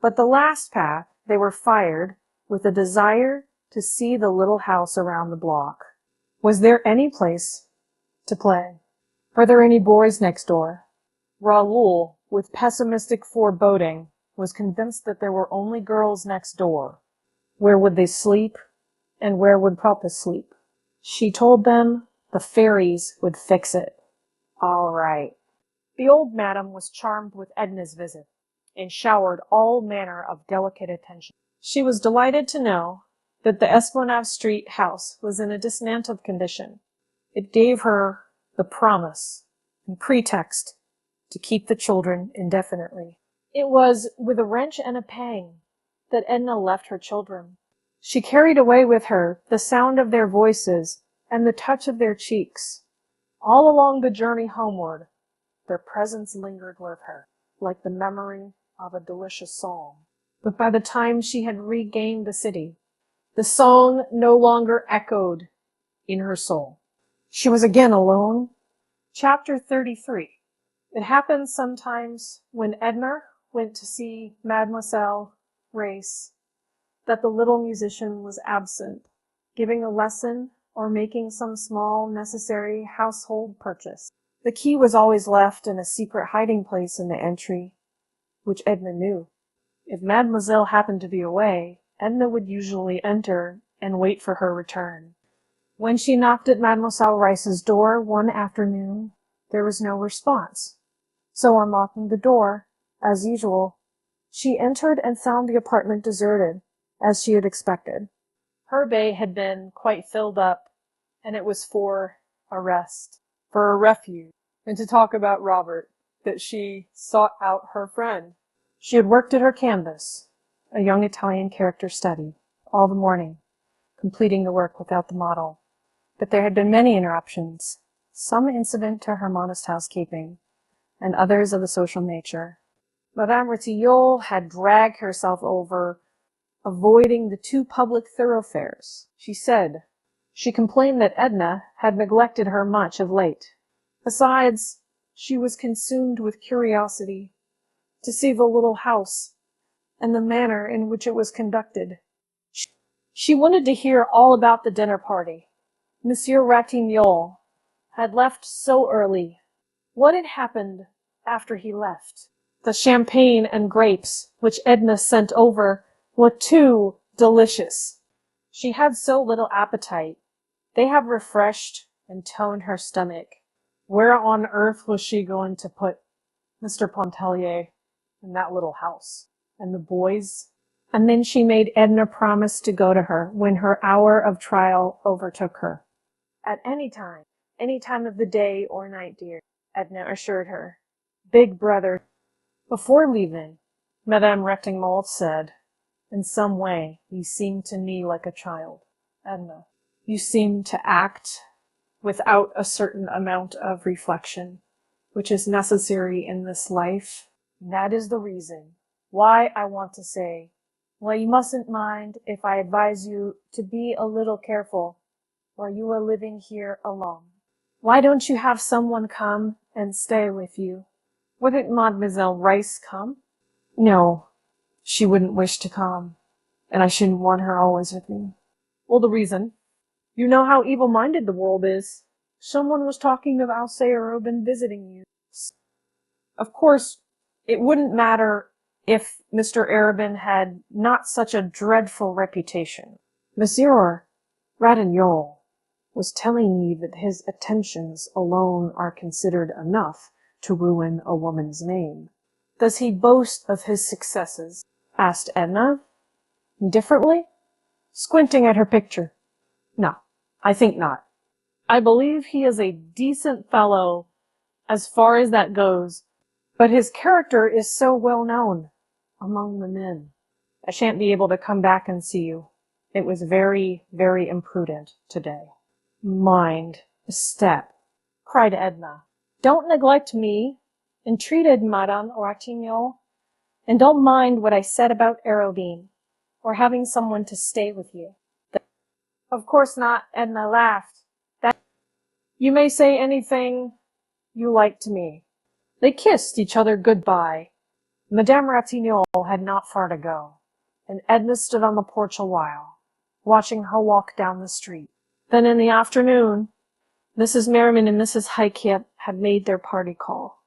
A: But the last path, they were fired with a desire to see the little house around the block. Was there any place to play? Were there any boys next door? Raoul, with pessimistic foreboding, was convinced that there were only girls next door. Where would they sleep? And where would Papa sleep? She told them the fairies would fix it. All right. The old madam was charmed with Edna's visit, and showered all manner of delicate attention. She was delighted to know that the Esplanade Street house was in a dismantled condition. It gave her the promise and pretext to keep the children indefinitely. It was with a wrench and a pang that Edna left her children. She carried away with her the sound of their voices and the touch of their cheeks. All along the journey homeward, their presence lingered with her, like the memory of a delicious song. But by the time she had regained the city, the song no longer echoed in her soul. She was again alone. Chapter 33. It happened sometimes when Edna went to see Mademoiselle Race that the little musician was absent, giving a lesson or making some small necessary household purchase. The key was always left in a secret hiding place in the entry, which Edna knew. If Mademoiselle happened to be away, Edna would usually enter and wait for her return. When she knocked at Mademoiselle Rice's door one afternoon, there was no response. So unlocking the door, as usual, she entered and found the apartment deserted, as she had expected. Her bay had been quite filled up, and it was for a rest, for a refuge, and to talk about Robert, that she sought out her friend. She had worked at her canvas, a young Italian character study, all the morning, completing the work without the model. But there had been many interruptions, some incident to her modest housekeeping, and others of a social nature. Madame Ratignolle had dragged herself over, avoiding the two public thoroughfares. She said she complained that Edna had neglected her much of late. Besides, she was consumed with curiosity to see the little house and the manner in which it was conducted. She wanted to hear all about the dinner party. Monsieur Ratignolle had left so early. What had happened after he left? The champagne and grapes which Edna sent over were too delicious. She had so little appetite. They had refreshed and toned her stomach. Where on earth was she going to put Mr. Pontellier in that little house? And the boys? And then she made Edna promise to go to her when her hour of trial overtook her. At any time of the day or night, dear, Edna assured her. Big brother. Before leaving, Madame Ratignolle said, in some way, you seem to me like a child, Edna. You seem to act without a certain amount of reflection, which is necessary in this life. And that is the reason why I want to say, well, you mustn't mind if I advise you to be a little careful while you are living here alone. Why don't you have someone come and stay with you? Wouldn't Mademoiselle Rice come? No, she wouldn't wish to come, and I shouldn't want her always with me. Well, the reason? You know how evil-minded the world is. Someone was talking of Alcée Arobin visiting you. Of course, it wouldn't matter if Mr. Arobin had not such a dreadful reputation. Monsieur Ratignolle was telling me that his attentions alone are considered enough to ruin a woman's name. Does he boast of his successes? Asked Edna, indifferently, squinting at her picture. No, I think not. I believe he is a decent fellow as far as that goes, but his character is so well known among the men. I shan't be able to come back and see you. It was very, very imprudent today. Mind, step, cried Edna. Don't neglect me, entreated Madame Ratignolle, and don't mind what I said about Arobin, or having someone to stay with you. Of course not, Edna laughed. You may say anything you like to me. They kissed each other goodbye. Madame Ratignolle had not far to go, and Edna stood on the porch a while, watching her walk down the street. Then in the afternoon, Mrs. Merriman and Mrs. Highcamp had made their party call.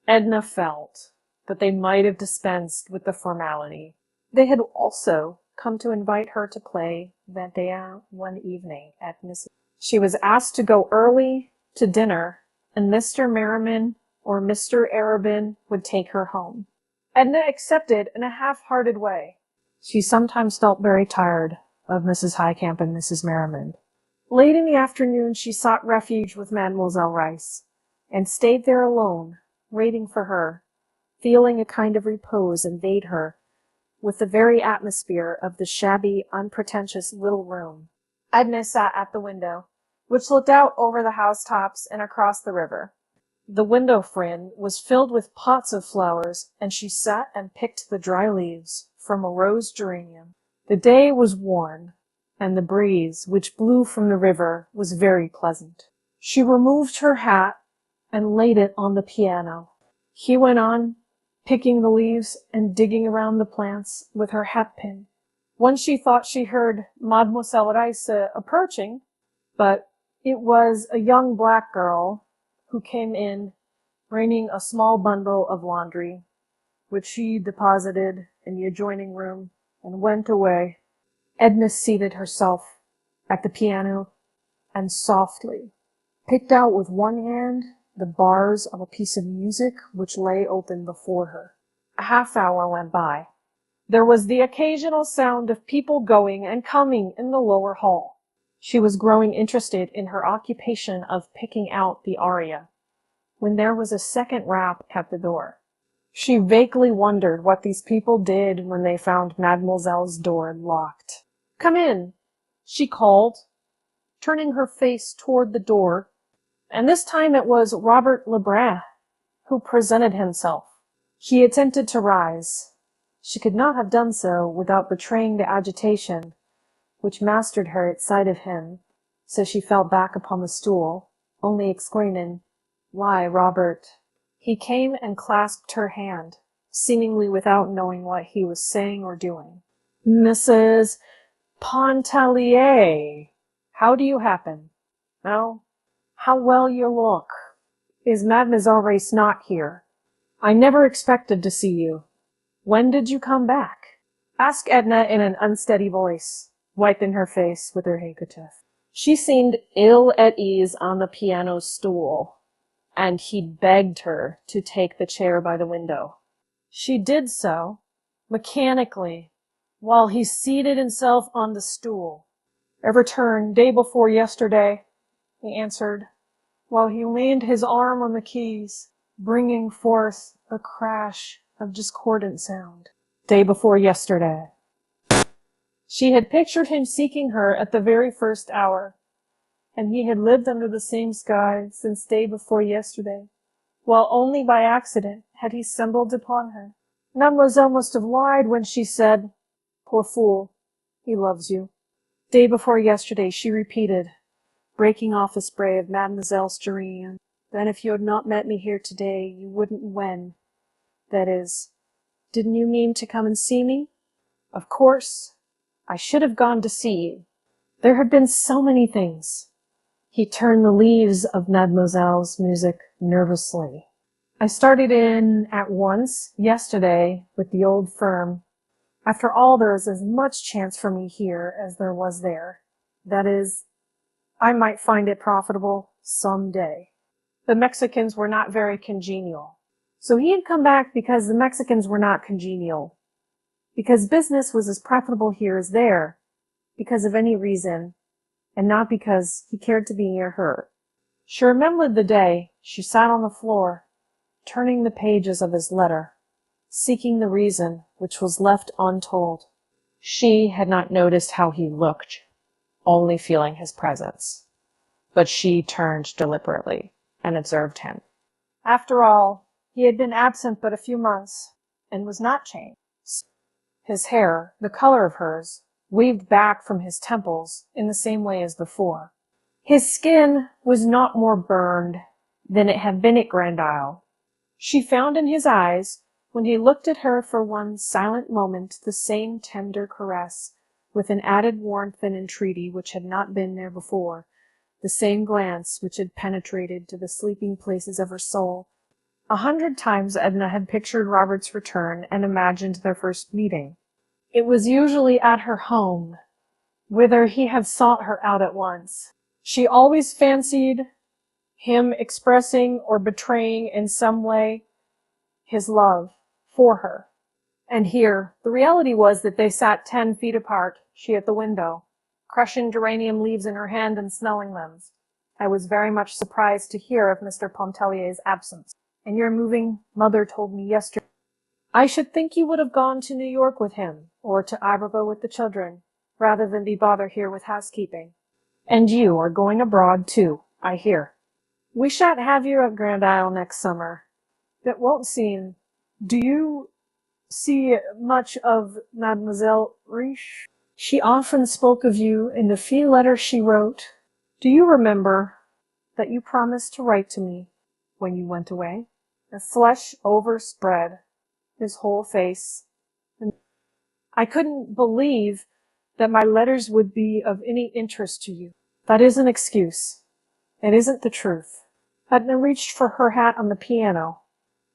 A: Edna felt that they might have dispensed with the formality. They had also come to invite her to play 21 one evening at Mrs. She was asked to go early to dinner, and Mr. Merriman or Mr. Arobin would take her home. Edna accepted in a half-hearted way. She sometimes felt very tired of Mrs. Highcamp and Mrs. Merriman. Late in the afternoon she sought refuge with Mademoiselle Reisz, and stayed there alone, waiting for her, feeling a kind of repose invade her with the very atmosphere of the shabby, unpretentious little room. Edna sat at the window, which looked out over the housetops and across the river. The window frame was filled with pots of flowers, and she sat and picked the dry leaves from a rose geranium. The day was warm, and the breeze, which blew from the river, was very pleasant. She removed her hat and laid it on the piano. He went on, picking the leaves and digging around the plants with her hatpin. Once she thought she heard Mademoiselle Reisz approaching, but it was a young black girl who came in, bringing a small bundle of laundry, which she deposited in the adjoining room and went away. Edna seated herself at the piano and softly picked out with one hand the bars of a piece of music which lay open before her. A half-hour went by. There was the occasional sound of people going and coming in the lower hall. She was growing interested in her occupation of picking out the aria, when there was a second rap at the door. She vaguely wondered what these people did when they found Mademoiselle's door locked. "Come in," she called, turning her face toward the door, and this time it was Robert Lebrun who presented himself. He attempted to rise. She could not have done so without betraying the agitation which mastered her at sight of him, so she fell back upon the stool, only exclaiming, "Why, Robert!" He came and clasped her hand, seemingly without knowing what he was saying or doing. "Mrs. Pontellier, how do you happen? Oh, how well you look. Is Mademoiselle Reisz not here? I never expected to see you. When did you come back?" asked Edna in an unsteady voice, wiping her face with her handkerchief. She seemed ill at ease on the piano stool, and he begged her to take the chair by the window. She did so, mechanically, while he seated himself on the stool. "I returned day before yesterday," he answered, while he leaned his arm on the keys, bringing forth a crash of discordant sound. "Day before yesterday." She had pictured him seeking her at the very first hour, and he had lived under the same sky since day before yesterday, while only by accident had he stumbled upon her. Mademoiselle must have lied when she said, "Poor fool, he loves you." "Day before yesterday," she repeated, breaking off a spray of Mademoiselle's geranium. "Then if you had not met me here today, you wouldn't when. That is, didn't you mean to come and see me? Of course, I should have gone to see you. There have been so many things." He turned the leaves of Mademoiselle's music nervously. "I started in at once yesterday with the old firm. After all, there is as much chance for me here as there was there. That is, I might find it profitable someday. The Mexicans were not very congenial. So he had come back because the Mexicans were not congenial. Because business was as profitable here as there, because of any reason, and not because he cared to be near her. She remembered the day she sat on the floor, turning the pages of his letter, seeking the reason which was left untold. She had not noticed how he looked, only feeling his presence. But she turned deliberately and observed him. After all, he had been absent but a few months, and was not changed. His hair, the color of hers, waved back from his temples in the same way as before. His skin was not more burned than it had been at Grand Isle. She found in his eyes, when he looked at her for one silent moment, the same tender caress, with an added warmth and entreaty which had not been there before, the same glance which had penetrated to the sleeping places of her soul. 100 times Edna had pictured Robert's return and imagined their first meeting. It was usually at her home, whither he had sought her out at once. She always fancied him expressing or betraying in some way his love for her. And here, the reality was that they sat 10 feet apart, she at the window, crushing geranium leaves in her hand and smelling them. I was very much surprised to hear of Mr. Pontellier's absence. And your moving mother told me yesterday. I should think you would have gone to New York with him, or to Iberville with the children, rather than be bothered here with housekeeping. And you are going abroad, too, I hear. We shan't have you at Grand Isle next summer. That won't seem. Do you see much of Mademoiselle Riche? She often spoke of you in the few letters she wrote. Do you remember that you promised to write to me when you went away? The flush overspread his whole face. I couldn't believe that my letters would be of any interest to you. That is an excuse. It isn't the truth. Edna reached for her hat on the piano.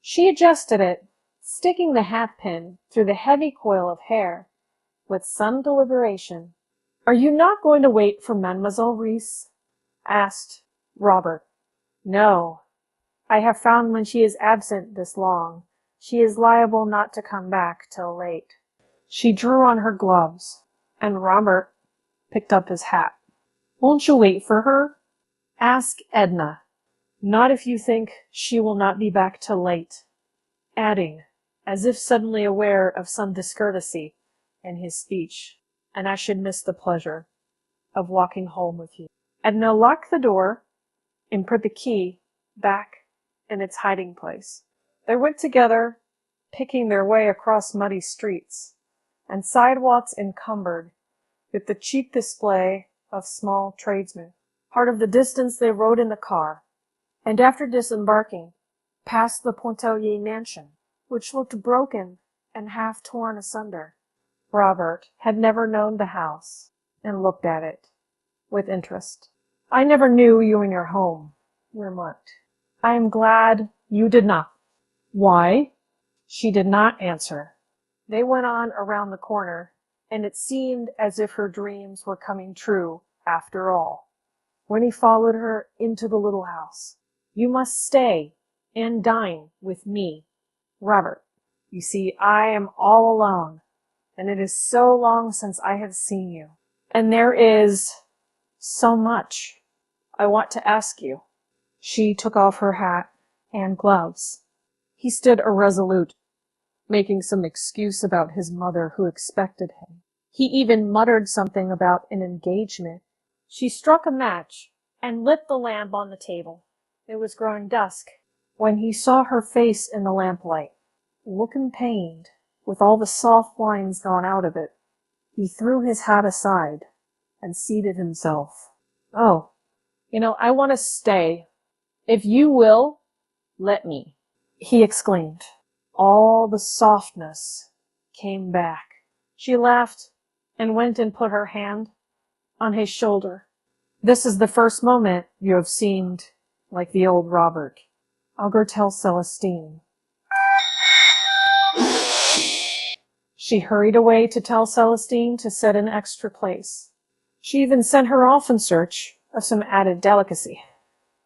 A: She adjusted it, sticking the hat pin through the heavy coil of hair, with some deliberation. Are you not going to wait for Mademoiselle Reisz? Asked Robert. No. I have found when she is absent this long, she is liable not to come back till late. She drew on her gloves, and Robert picked up his hat. Won't you wait for her? Ask Edna. Not if you think she will not be back till late. Adding, as if suddenly aware of some discourtesy in his speech, and I should miss the pleasure of walking home with you. Edna locked the door and put the key back in its hiding place. They went together, picking their way across muddy streets and sidewalks encumbered with the cheap display of small tradesmen. Part of the distance they rode in the car, and after disembarking, passed the Pontellier mansion, which looked broken and half torn asunder. Robert had never known the house, and looked at it with interest. I never knew you in your home, he remarked. I am glad you did not. Why? She did not answer. They went on around the corner, and it seemed as if her dreams were coming true after all, when he followed her into the little house. You must stay and dine with me, Robert. You see, I am all alone, and it is so long since I have seen you. And there is so much I want to ask you. She took off her hat and gloves. He stood irresolute, making some excuse about his mother who expected him. He even muttered something about an engagement. She struck a match and lit the lamp on the table. It was growing dusk when he saw her face in the lamplight, looking pained, with all the soft lines gone out of it. He threw his hat aside and seated himself. Oh, I want to stay. If you will, let me, he exclaimed. All the softness came back. She laughed and went and put her hand on his shoulder. This is the first moment you have seemed like the old Robert. I'll go tell Celestine. She hurried away to tell Celestine to set an extra place. She even sent her off in search of some added delicacy,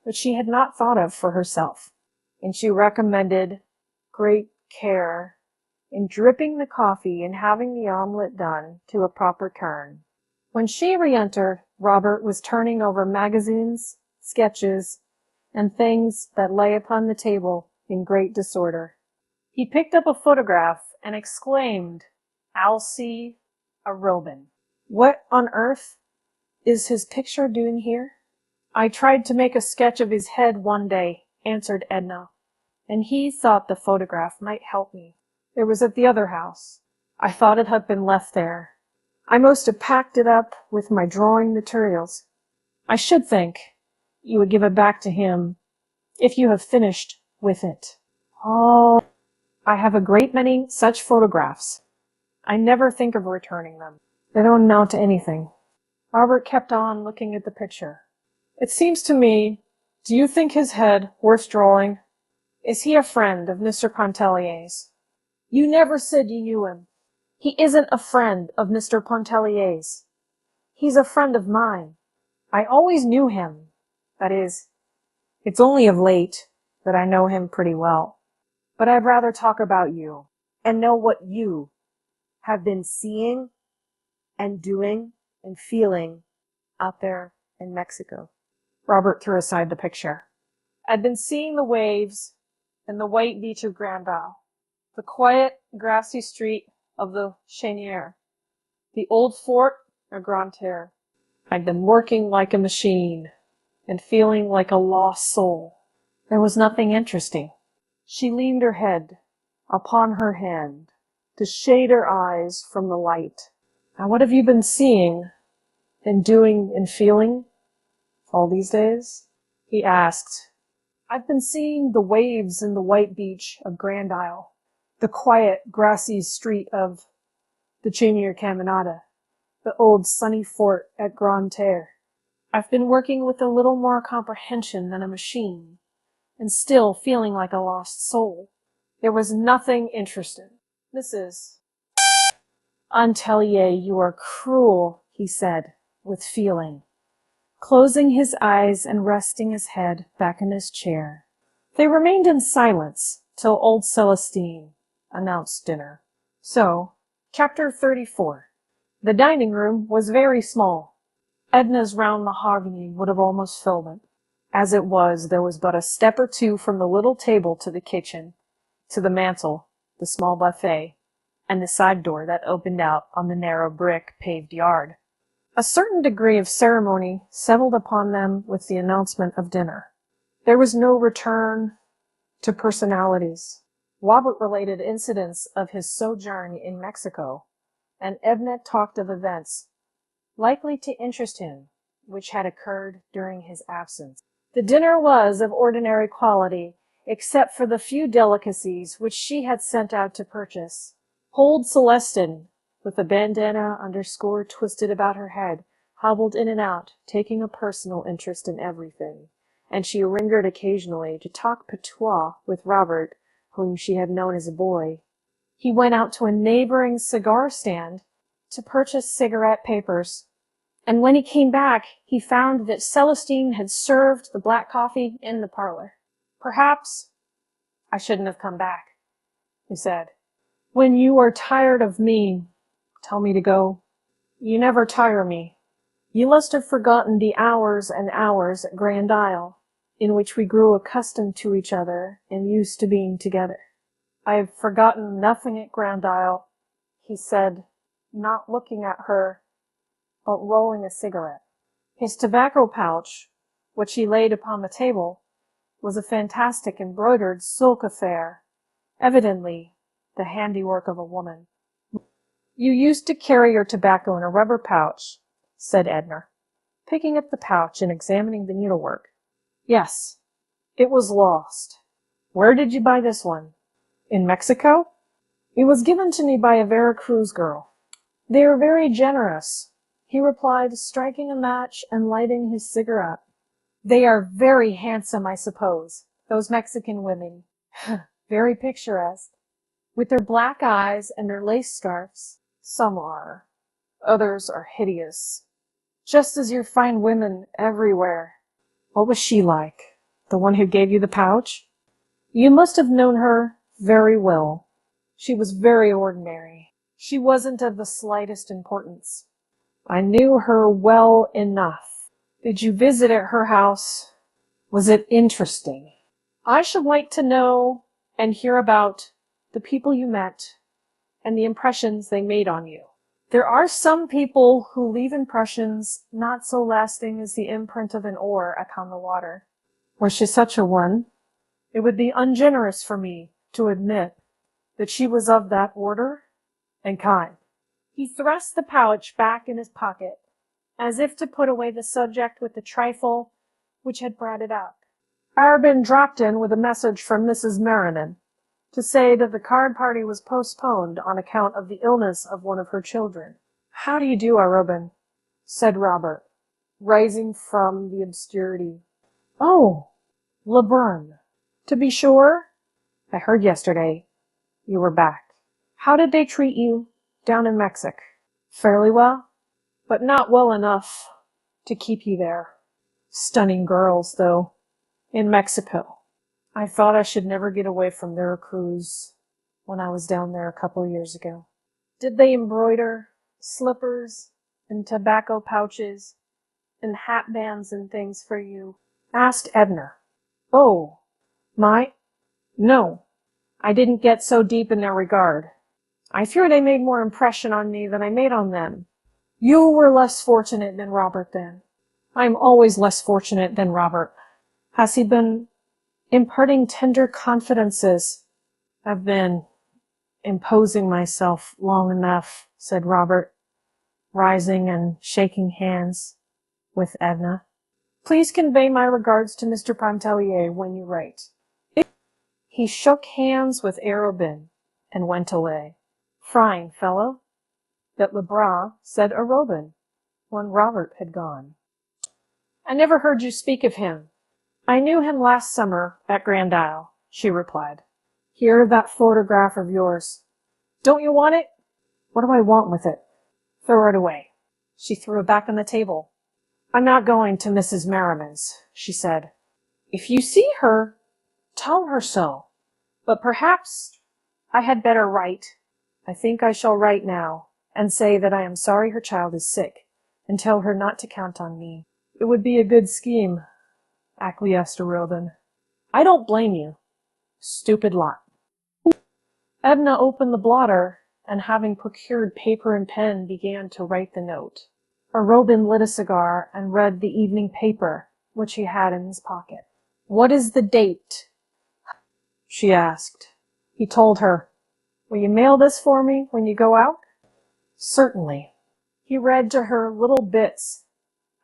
A: which she had not thought of for herself, and she recommended great care in dripping the coffee and having the omelet done to a proper turn. When she re-entered, Robert was turning over magazines, sketches, and things that lay upon the table in great disorder. He picked up a photograph and exclaimed, "Alcee Arobin. What on earth is his picture doing here?" "I tried to make a sketch of his head one day," answered Edna, "and he thought the photograph might help me. It was at the other house. I thought it had been left there. I must have packed it up with my drawing materials. I should think you would give it back to him if you have finished with it." "Oh, I have a great many such photographs. I never think of returning them. They don't amount to anything." Robert kept on looking at the picture. "It seems to me, do you think his head worth drawing? Is he a friend of Mr. Pontellier's?" "You never said you knew him." "He isn't a friend of Mr. Pontellier's. He's a friend of mine. I always knew him. That is, it's only of late that I know him pretty well. But I'd rather talk about you, and know what you have been seeing and doing and feeling out there in Mexico." Robert threw aside the picture. "I'd been seeing the waves and the white beach of Grand Isle, the quiet, grassy street of the Cheniere, the old fort of Grande Terre. I'd been working like a machine and feeling like a lost soul. There was nothing interesting." She leaned her head upon her hand to shade her eyes from the light. "Now what have you been seeing and doing and feeling all these days?" he asked. "I've been seeing the waves and the white beach of Grand Isle, the quiet, grassy street of the Cheniere Caminada, the old sunny fort at Grande Terre. I've been working with a little more comprehension than a machine, and still feeling like a lost soul. There was nothing interesting." "Mrs. Pontellier, you are cruel," he said, with feeling, closing his eyes and resting his head back in his chair. They remained in silence till old Celestine announced dinner. So, Chapter 34. The dining room was very small. Edna's round mahogany would have almost filled it. As it was, there was but a step or two from the little table to the kitchen, to the mantel, the small buffet, and the side door that opened out on the narrow brick paved yard. A certain degree of ceremony settled upon them with the announcement of dinner. There was no return to personalities. Robert related incidents of his sojourn in Mexico, and Edna talked of events likely to interest him, which had occurred during his absence. The dinner was of ordinary quality, except for the few delicacies which she had sent out to purchase. Old Celestine, with a bandana underscore twisted about her head, hobbled in and out, taking a personal interest in everything, and she lingered occasionally to talk patois with Robert, whom she had known as a boy. He went out to a neighboring cigar stand to purchase cigarette papers, and when he came back, he found that Celestine had served the black coffee in the parlor. "Perhaps I shouldn't have come back," he said. "When you are tired of me, tell me to go. You never tire me. You must have forgotten the hours and hours at Grand Isle, in which we grew accustomed to each other and used to being together." "I have forgotten nothing at Grand Isle," he said, not looking at her, but rolling a cigarette. His tobacco pouch, which he laid upon the table, was a fantastic embroidered silk affair, evidently the handiwork of a woman. "You used to carry your tobacco in a rubber pouch," said Edna, picking up the pouch and examining the needlework. "Yes, it was lost. Where did you buy this one? In Mexico?" "It was given to me by a Vera Cruz girl." "They are very generous," he replied, striking a match and lighting his cigarette. "They are very handsome, I suppose, those Mexican women. Very picturesque, with their black eyes and their lace scarfs. Some are. Others are hideous. just as you find women everywhere. What was she like? The one who gave you the pouch? You must have known her very well. She was very ordinary. She wasn't of the slightest importance. I knew her well enough. Did you visit at her house? Was it interesting? I should like to know and hear about the people you met and the impressions they made on you. There are some people who leave impressions not so lasting as the imprint of an oar upon the water. Was she such a one? It would be ungenerous for me to admit that she was of that order and kind. He thrust the pouch back in his pocket, as if to put away the subject with the trifle which had brought it up. Arabin dropped in with a message from Mrs. Merriman to say that the card party was postponed on account of the illness of one of her children. How do you do, Arobin? Said Robert, rising from the obscurity. Oh, Lebrun. To be sure. I heard yesterday you were back. How did they treat you down in Mexico? Fairly well, but not well enough to keep you there. Stunning girls, though, in Mexico. I thought I should never get away from Veracruz when I was down there a couple years ago. Did they embroider slippers and tobacco pouches and hat bands and things for you? Asked Edna. Oh, no, I didn't get so deep in their regard. I fear they made more impression on me than I made on them. You were less fortunate than Robert then. I am always less fortunate than Robert. Has he been imparting tender confidences? I've been imposing myself long enough, said Robert, rising and shaking hands with Edna. Please convey my regards to Mr. Pontellier when you write. He shook hands with Arobin and went away. Fine fellow, that Lebrun said Arobin when Robert had gone. I never heard you speak of him. I knew him last summer at Grand Isle, she replied. Here, that photograph of yours. Don't you want it? What do I want with it? Throw it away. She threw it back on the table. I'm not going to Mrs. Merriman's, she said. If you see her, tell her so. But perhaps I had better write. I think I shall write now, and say that I am sorry her child is sick, and tell her not to count on me. It would be a good scheme, acquiesced Arobin. I don't blame you. Stupid lot. Edna opened the blotter, and having procured paper and pen, began to write the note. Arobin lit a cigar and read the evening paper, which he had in his pocket. What is the date? She asked. He told her. Will you mail this for me when you go out? Certainly. He read to her little bits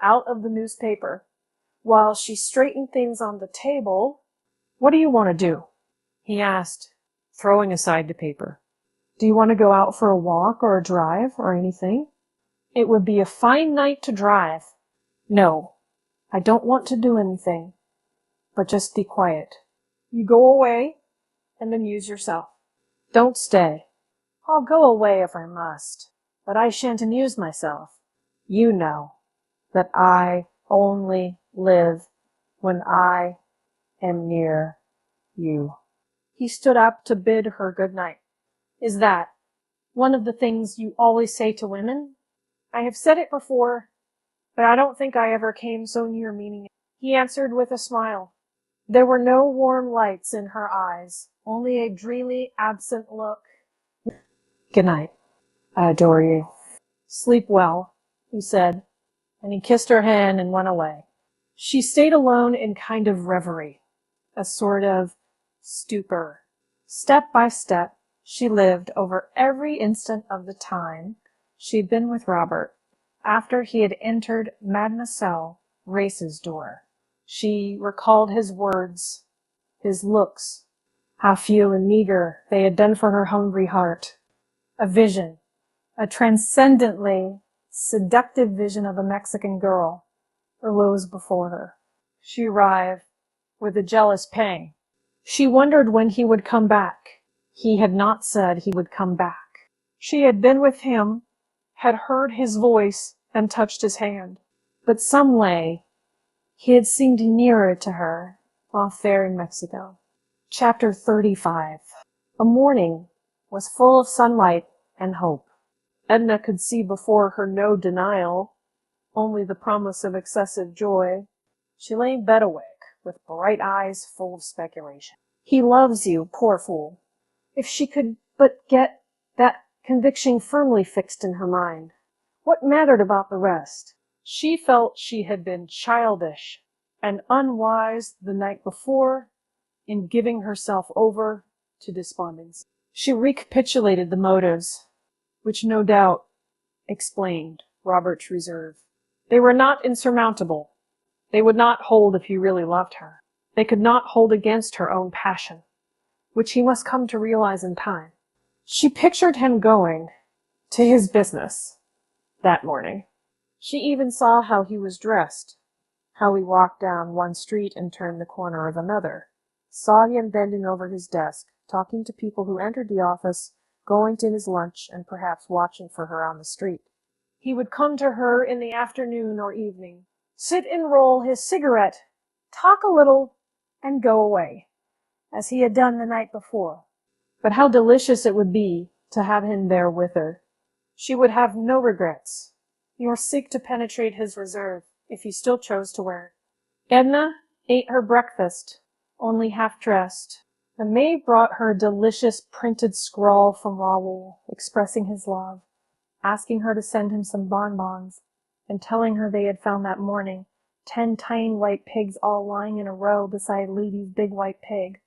A: out of the newspaper, while she straightened things on the table. What do you want to do? He asked, throwing aside the paper. Do you want to go out for a walk or a drive or anything? It would be a fine night to drive. No, I don't want to do anything, but just be quiet. You go away and amuse yourself. Don't stay. I'll go away if I must, but I shan't amuse myself. You know that I only live when I am near you. He stood up to bid her good night. Is that one of the things you always say to women? I have said it before, but I don't think I ever came so near meaning it. He answered with a smile. There were no warm lights in her eyes, only a dreamy, absent look. Good night. I adore you. Sleep well, he said, and he kissed her hand and went away. She stayed alone in kind of reverie, a sort of stupor. Step by step, she lived over every instant of the time she'd been with Robert after he had entered Mademoiselle Race's door. She recalled his words, his looks, how few and meager they had been for her hungry heart. A vision, a transcendently seductive vision of a Mexican girl, arose before her. She arrived with a jealous pang. She wondered when he would come back. He had not said he would come back. She had been with him, had heard his voice, and touched his hand. but some way he had seemed nearer to her off there in Mexico. Chapter 35. A morning was full of sunlight and hope. Edna could see before her no denial, only the promise of excessive joy. She lay in bed awake, with bright eyes full of speculation. He loves you, poor fool. If she could but get that conviction firmly fixed in her mind, what mattered about the rest? She felt she had been childish and unwise the night before in giving herself over to despondency. She recapitulated the motives, which no doubt explained Robert's reserve. They were not insurmountable. They would not hold if he really loved her. They could not hold against her own passion, which he must come to realize in time. She pictured him going to his business that morning. She even saw how he was dressed, how he walked down one street and turned the corner of another, saw him bending over his desk, talking to people who entered the office, going to his lunch, and perhaps watching for her on the street. He would come to her in the afternoon or evening, sit and roll his cigarette, talk a little, and go away, as he had done the night before. But how delicious it would be to have him there with her. She would have no regrets, nor seek to penetrate his reserve, if he still chose to wear it. Edna ate her breakfast, only half dressed. The maid brought her a delicious printed scrawl from Raoul, expressing his love, asking her to send him some bonbons, and telling her they had found that morning 10 tiny white pigs all lying in a row beside Lady's big white pig.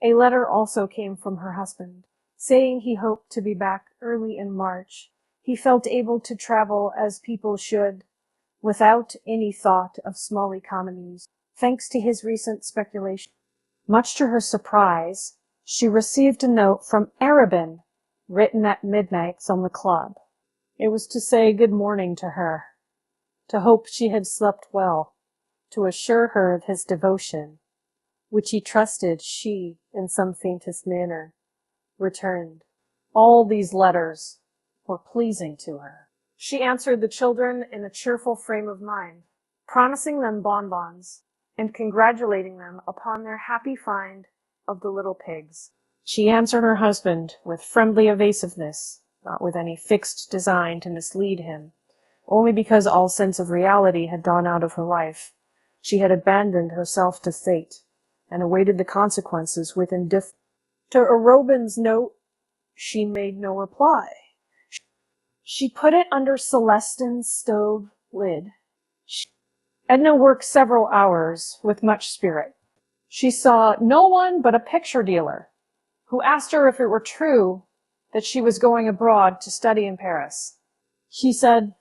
A: A letter also came from her husband, saying he hoped to be back early in March. He felt able to travel as people should, without any thought of small economies, thanks to his recent speculation. Much to her surprise, she received a note from Arabin, written at midnight from the club. It was to say good morning to her, to hope she had slept well, to assure her of his devotion, which he trusted she, in some faintest manner, returned. All these letters were pleasing to her. She answered the children in a cheerful frame of mind, promising them bonbons, and congratulating them upon their happy find of the little pigs. She answered her husband with friendly evasiveness, not with any fixed design to mislead him, only because all sense of reality had gone out of her life. She had abandoned herself to fate, and awaited the consequences with indifference. To Arobin's note, she made no reply. She put it under Celestine's stove lid. Edna worked several hours with much spirit. She saw no one but a picture dealer, who asked her if it were true that she was going abroad to study in Paris. She said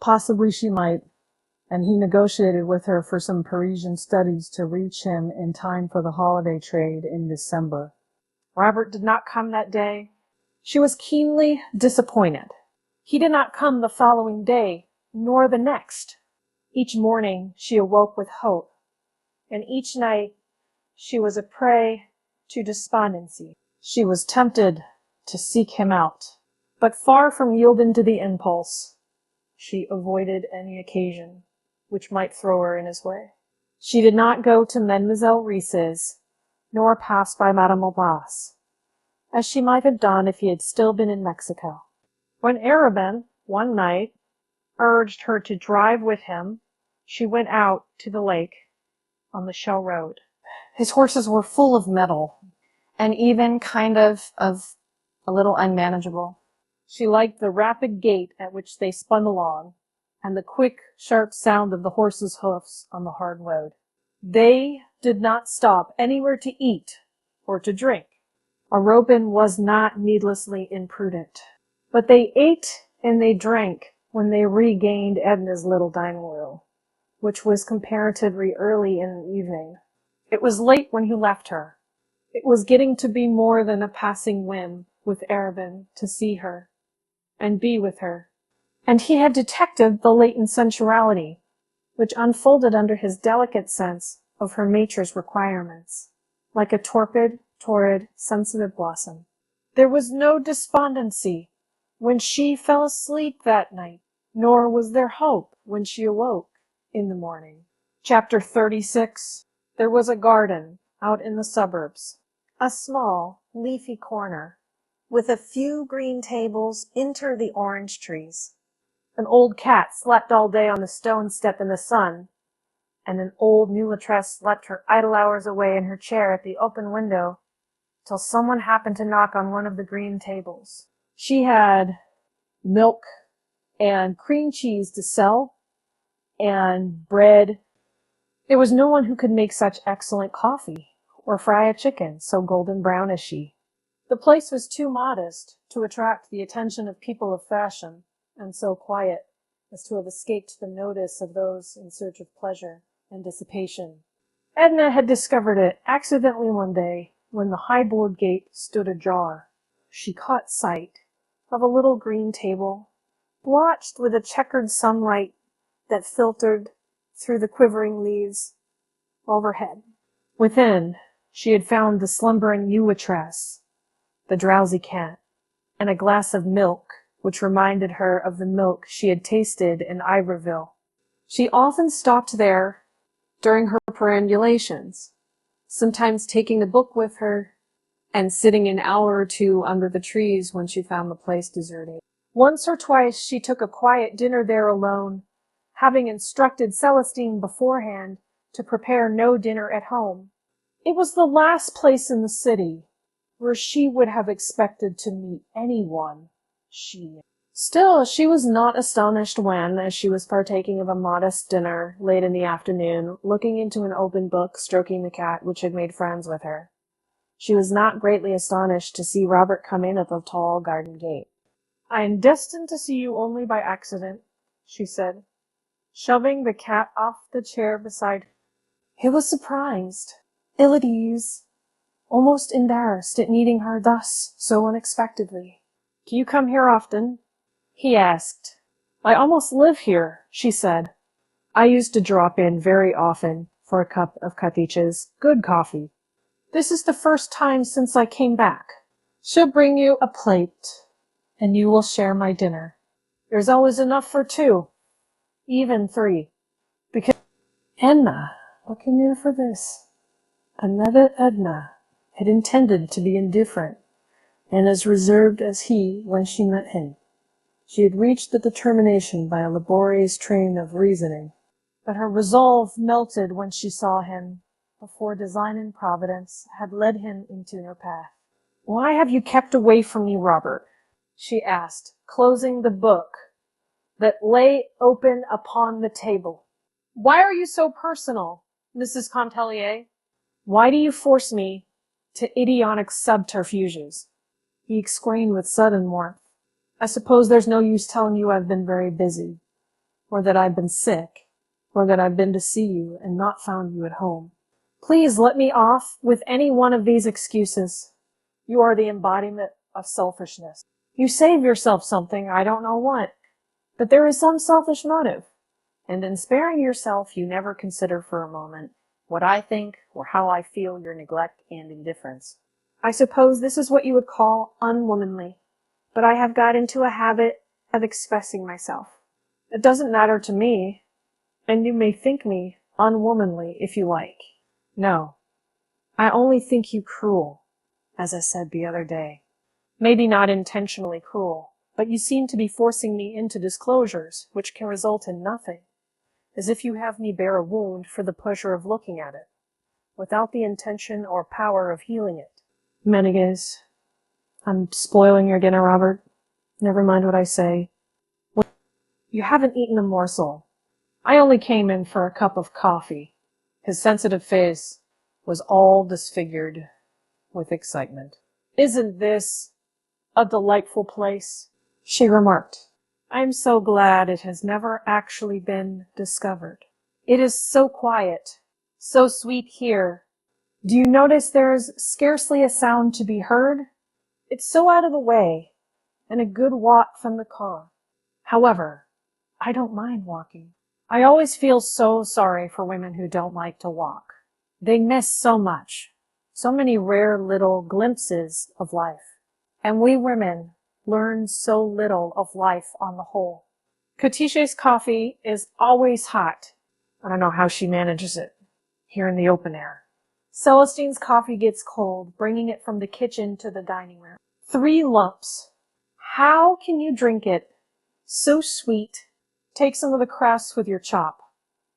A: possibly she might, and he negotiated with her for some Parisian studies to reach him in time for the holiday trade in December. Robert did not come that day. She was keenly disappointed. He did not come the following day, nor the next. Each morning she awoke with hope, and each night she was a prey to despondency. She was tempted to seek him out, but far from yielding to the impulse, she avoided any occasion which might throw her in his way. She did not go to Mademoiselle Reese's, nor pass by Madame Aubas, as she might have done if he had still been in Mexico. When Arabin, one night, urged her to drive with him, she went out to the lake on the Shell Road. His horses were full of metal, and even kind of a little unmanageable. She liked the rapid gait at which they spun along, and the quick, sharp sound of the horses' hoofs on the hard road. They did not stop anywhere to eat or to drink. Arobin was not needlessly imprudent, but they ate and they drank when they regained Edna's little dining room, which was comparatively early in the evening. It was late when he left her. It was getting to be more than a passing whim with Arobin to see her and be with her, and he had detected the latent sensuality which unfolded under his delicate sense of her nature's requirements, like a torpid, sensitive blossom. There was no despondency when she fell asleep that night, nor was there hope when she awoke, in the morning. Chapter 36. There was a garden out in the suburbs, a small, leafy corner, with a few green tables inter the orange trees. An old cat slept all day on the stone step in the sun, and an old mulatresse slept her idle hours away in her chair at the open window till someone happened to knock on one of the green tables. She had milk and cream cheese to sell, and bread. There was no one who could make such excellent coffee, or fry a chicken so golden brown as she. The place was too modest to attract the attention of people of fashion, and so quiet as to have escaped the notice of those in search of pleasure and dissipation. Edna had discovered it accidentally one day when the high board gate stood ajar. She caught sight of a little green table, blotched with a checkered sunlight that filtered through the quivering leaves overhead. Within, she had found the slumbering mulatresse, the drowsy cat, and a glass of milk which reminded her of the milk she had tasted in Iberville. She often stopped there during her perambulations, sometimes taking the book with her and sitting an hour or two under the trees when she found the place deserted. Once or twice she took a quiet dinner there alone, having instructed Celestine beforehand to prepare no dinner at home. It was the last place in the city where she would have expected to meet anyone. Still, she was not astonished when, as she was partaking of a modest dinner late in the afternoon, looking into an open book, stroking the cat which had made friends with her, she was not greatly astonished to see Robert come in at the tall garden gate. "I am destined to see you only by accident," she said, shoving the cat off the chair beside her. He was surprised, ill at ease, almost embarrassed at meeting her thus so unexpectedly. "Do you come here often?" he asked. "I almost live here," she said. "I used to drop in very often for a cup of Katich's good coffee. This is the first time since I came back. She'll bring you a plate, and you will share my dinner. There's always enough for two, even three, because—" Edna, looking in for this. Another Edna had intended to be indifferent and as reserved as he when she met him. She had reached the determination by a laborious train of reasoning, but her resolve melted when she saw him, before design and providence had led him into her path. "Why have you kept away from me, Robert?" she asked, closing the book that lay open upon the table. "Why are you so personal, Mrs. Pontellier? Why do you force me to idiotic subterfuges?" He exclaimed with sudden warmth. "I suppose there's no use telling you I've been very busy, or that I've been sick, or that I've been to see you and not found you at home. Please let me off with any one of these excuses. You are the embodiment of selfishness. You save yourself something, I don't know what, but there is some selfish motive, and in sparing yourself you never consider for a moment what I think or how I feel your neglect and indifference. I suppose this is what you would call unwomanly, but I have got into a habit of expressing myself. It doesn't matter to me, and you may think me unwomanly if you like. No, I only think you cruel, as I said the other day. Maybe not intentionally cruel, but you seem to be forcing me into disclosures which can result in nothing, as if you have me bear a wound for the pleasure of looking at it, without the intention or power of healing it. Menegas, I'm spoiling your dinner, Robert. Never mind what I say. You haven't eaten a morsel. I only came in for a cup of coffee." His sensitive face was all disfigured with excitement. "Isn't this a delightful place?" she remarked. "I'm so glad it has never actually been discovered. It is so quiet, so sweet here. Do you notice there is scarcely a sound to be heard? It's so out of the way, and a good walk from the car. However, I don't mind walking. I always feel so sorry for women who don't like to walk. They miss so much, so many rare little glimpses of life. And we women learn so little of life on the whole. Katiche's coffee is always hot, I don't know how she manages it here in the open air. Celestine's coffee gets cold, bringing it from the kitchen to the dining room. 3 lumps. How can you drink it? So sweet. Take some of the crust with your chop.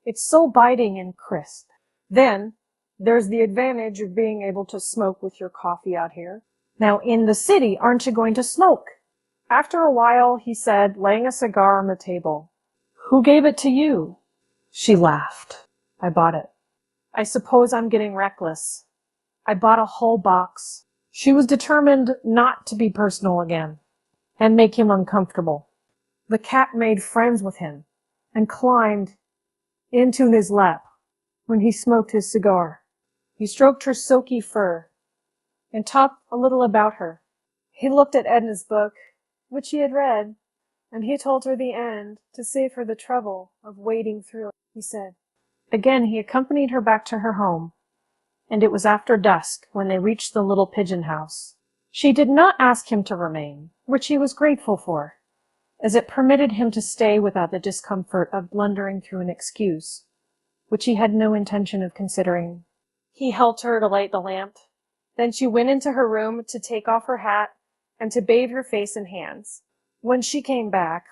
A: It's so biting and crisp. Then, there's the advantage of being able to smoke with your coffee out here. Now, in the city, aren't you going to smoke? After a while, he said, laying a cigar on the table. Who gave it to you? She laughed. I bought it. I suppose I'm getting reckless. I bought a whole box. She was determined not to be personal again and make him uncomfortable. The cat made friends with him and climbed into his lap when he smoked his cigar. He stroked her silky fur and talked a little about her. He looked at Edna's book, which he had read, and he told her the end to save her the trouble of wading through it, he said. Again, he accompanied her back to her home, and it was after dusk when they reached the little pigeon house. She did not ask him to remain, which he was grateful for, as it permitted him to stay without the discomfort of blundering through an excuse, which he had no intention of considering. He helped her to light the lamp. Then she went into her room to take off her hat and to bathe her face and hands. When she came back,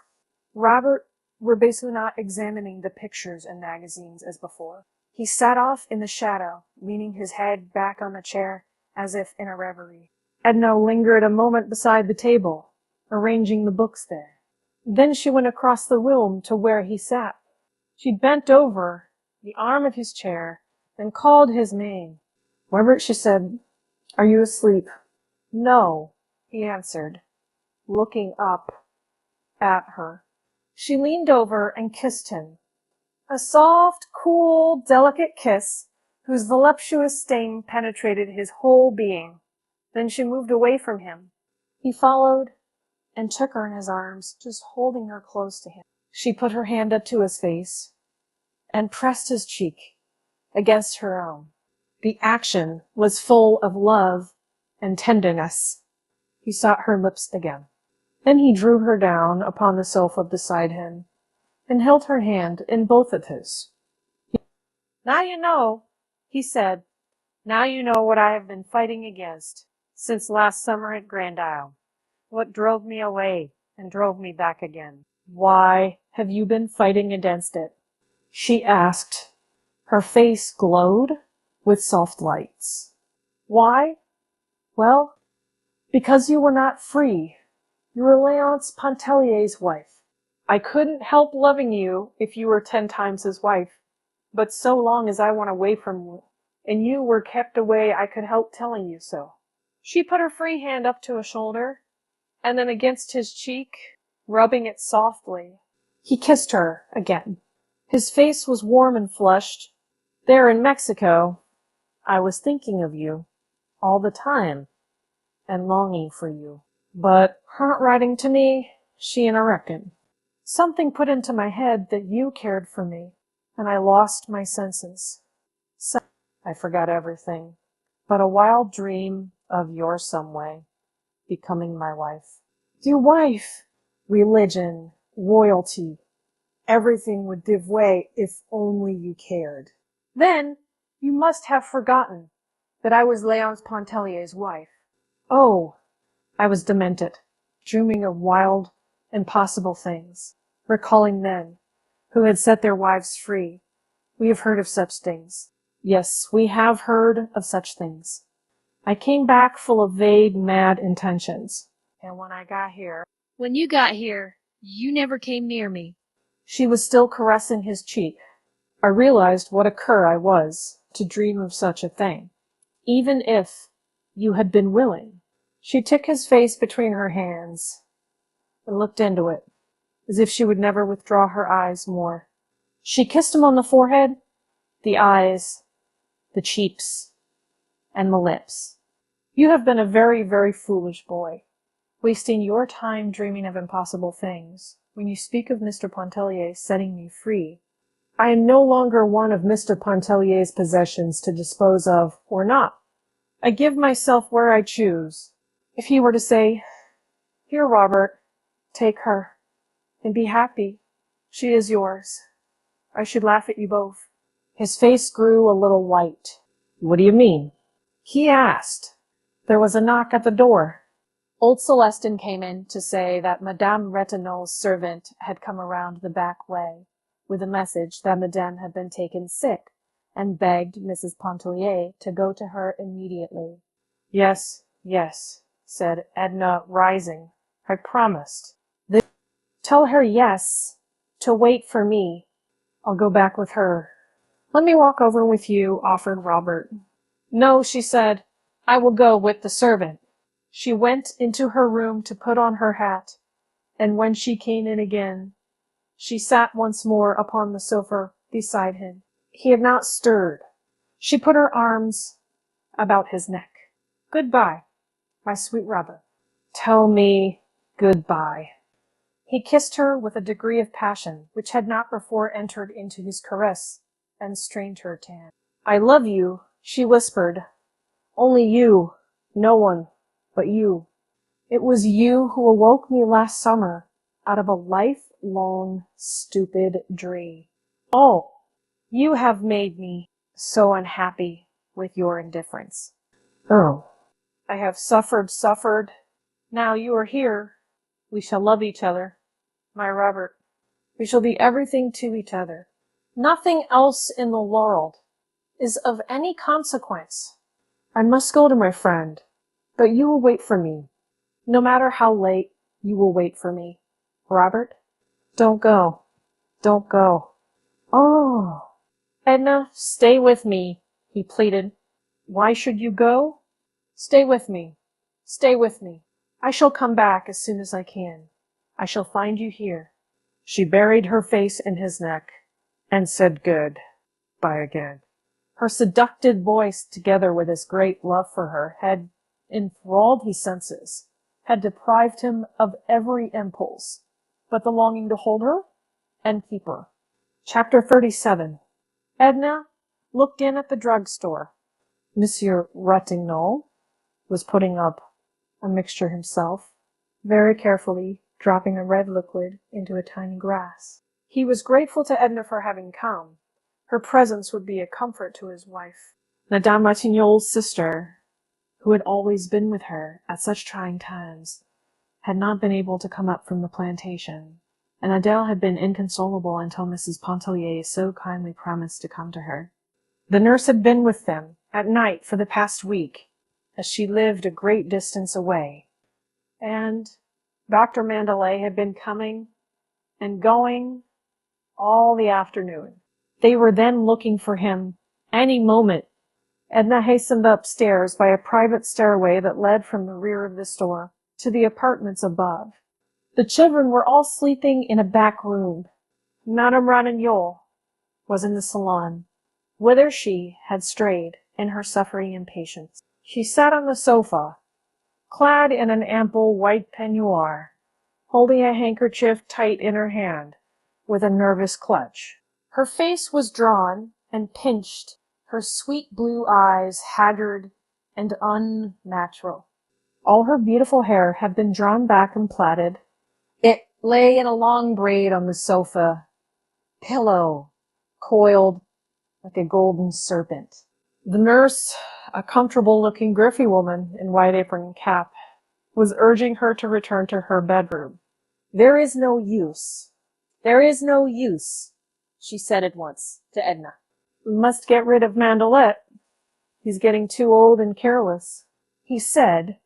A: Robert were basically not examining the pictures and magazines as before. He sat off in the shadow, leaning his head back on the chair as if in a reverie. Edna lingered a moment beside the table, arranging the books there. Then she went across the room to where he sat. She bent over the arm of his chair and called his name. Robert, she said, are you asleep? No, he answered, looking up at her. She leaned over and kissed him. A soft, cool, delicate kiss whose voluptuous sting penetrated his whole being. Then she moved away from him. He followed and took her in his arms, just holding her close to him. She put her hand up to his face and pressed his cheek against her own. The action was full of love and tenderness. He sought her lips again. Then he drew her down upon the sofa beside him and held her hand in both of his. Now you know, he said, now you know what I have been fighting against since last summer at Grand Isle. What drove me away and drove me back again. Why have you been fighting against it? She asked. Her face glowed with soft lights. Why? Well, because you were not free. You were Léonce Pontellier's wife. I couldn't help loving you if you were 10 times his wife, but so long as I went away from you, and you were kept away, I could help telling you so. She put her free hand up to his shoulder, and then against his cheek, rubbing it softly. He kissed her again. His face was warm and flushed. There in Mexico, I was thinking of you all the time and longing for you. But her not writing to me, she interrupted. Something put into my head that you cared for me, and I lost my senses. So I forgot everything, but a wild dream of your some way becoming my wife. Your wife! Religion, loyalty, everything would give way if only you cared. Then you must have forgotten that I was Léonce Pontellier's wife. Oh, I was demented, dreaming of wild, impossible things, recalling men who had set their wives free. We have heard of such things. Yes, we have heard of such things. I came back full of vague, mad intentions. And when you got here, you never came near me. She was still caressing his cheek. I realized what a cur I was to dream of such a thing, even if you had been willing. She took his face between her hands and looked into it, as if she would never withdraw her eyes more. She kissed him on the forehead, the eyes, the cheeks, and the lips. You have been a very, very foolish boy, wasting your time dreaming of impossible things. When you speak of Mr. Pontellier setting me free, I am no longer one of Mr. Pontellier's possessions to dispose of or not. I give myself where I choose. If he were to say, here, Robert, take her, and be happy, she is yours. I should laugh at you both. His face grew a little white. What do you mean? He asked. There was a knock at the door. Old Celestin came in to say that Madame Retinal's servant had come around the back way, with a message that Madame had been taken sick, and begged Mrs. Pontellier to go to her immediately. Yes, yes, said Edna, rising. I promised. Tell her yes, to wait for me. I'll go back with her. Let me walk over with you, offered Robert. No, she said, I will go with the servant. She went into her room to put on her hat, and when she came in again, she sat once more upon the sofa beside him. He had not stirred. She put her arms about his neck. Goodbye, my sweet Robert. Tell me goodbye. He kissed her with a degree of passion which had not before entered into his caress, and strained her to him. I love you, she whispered. Only you, no one but you. It was you who awoke me last summer out of a lifelong stupid dream. Oh, you have made me so unhappy with your indifference. Oh, I have suffered. Now you are here. We shall love each other. My Robert, we shall be everything to each other. Nothing else in the world is of any consequence. I must go to my friend, but you will wait for me. No matter how late, you will wait for me. Robert, don't go. Don't go. Oh, Edna, stay with me, he pleaded. Why should you go? Stay with me. Stay with me. I shall come back as soon as I can. I shall find you here. She buried her face in his neck and said good-bye again. Her seductive voice, together with his great love for her, had enthralled his senses, had deprived him of every impulse but the longing to hold her and keep her. Chapter 37. Edna looked in at the drugstore. Monsieur Ratignolle was putting up a mixture himself, very carefully dropping a red liquid into a tiny glass. He was grateful to Edna for having come. Her presence would be a comfort to his wife. Madame Ratignolle's sister, who had always been with her at such trying times, had not been able to come up from the plantation, and Adele had been inconsolable until Mrs. Pontellier so kindly promised to come to her. The nurse had been with them at night for the past week, as she lived a great distance away, and Dr. Mandelet had been coming and going all the afternoon. They were then looking for him any moment. Edna hastened upstairs by a private stairway that led from the rear of the store to the apartments above. The children were all sleeping in a back room. Madame Ratignolles was in the salon, whither she had strayed in her suffering impatience. She sat on the sofa, clad in an ample white peignoir, holding a handkerchief tight in her hand, with a nervous clutch. Her face was drawn and pinched, her sweet blue eyes haggard and unnatural. All her beautiful hair had been drawn back and plaited. It lay in a long braid on the sofa pillow, coiled like a golden serpent. The nurse, a comfortable-looking griffy woman in white apron and cap, was urging her to return to her bedroom. There is no use, she said at once to Edna. We must get rid of Mandelet. He's getting too old and careless. He said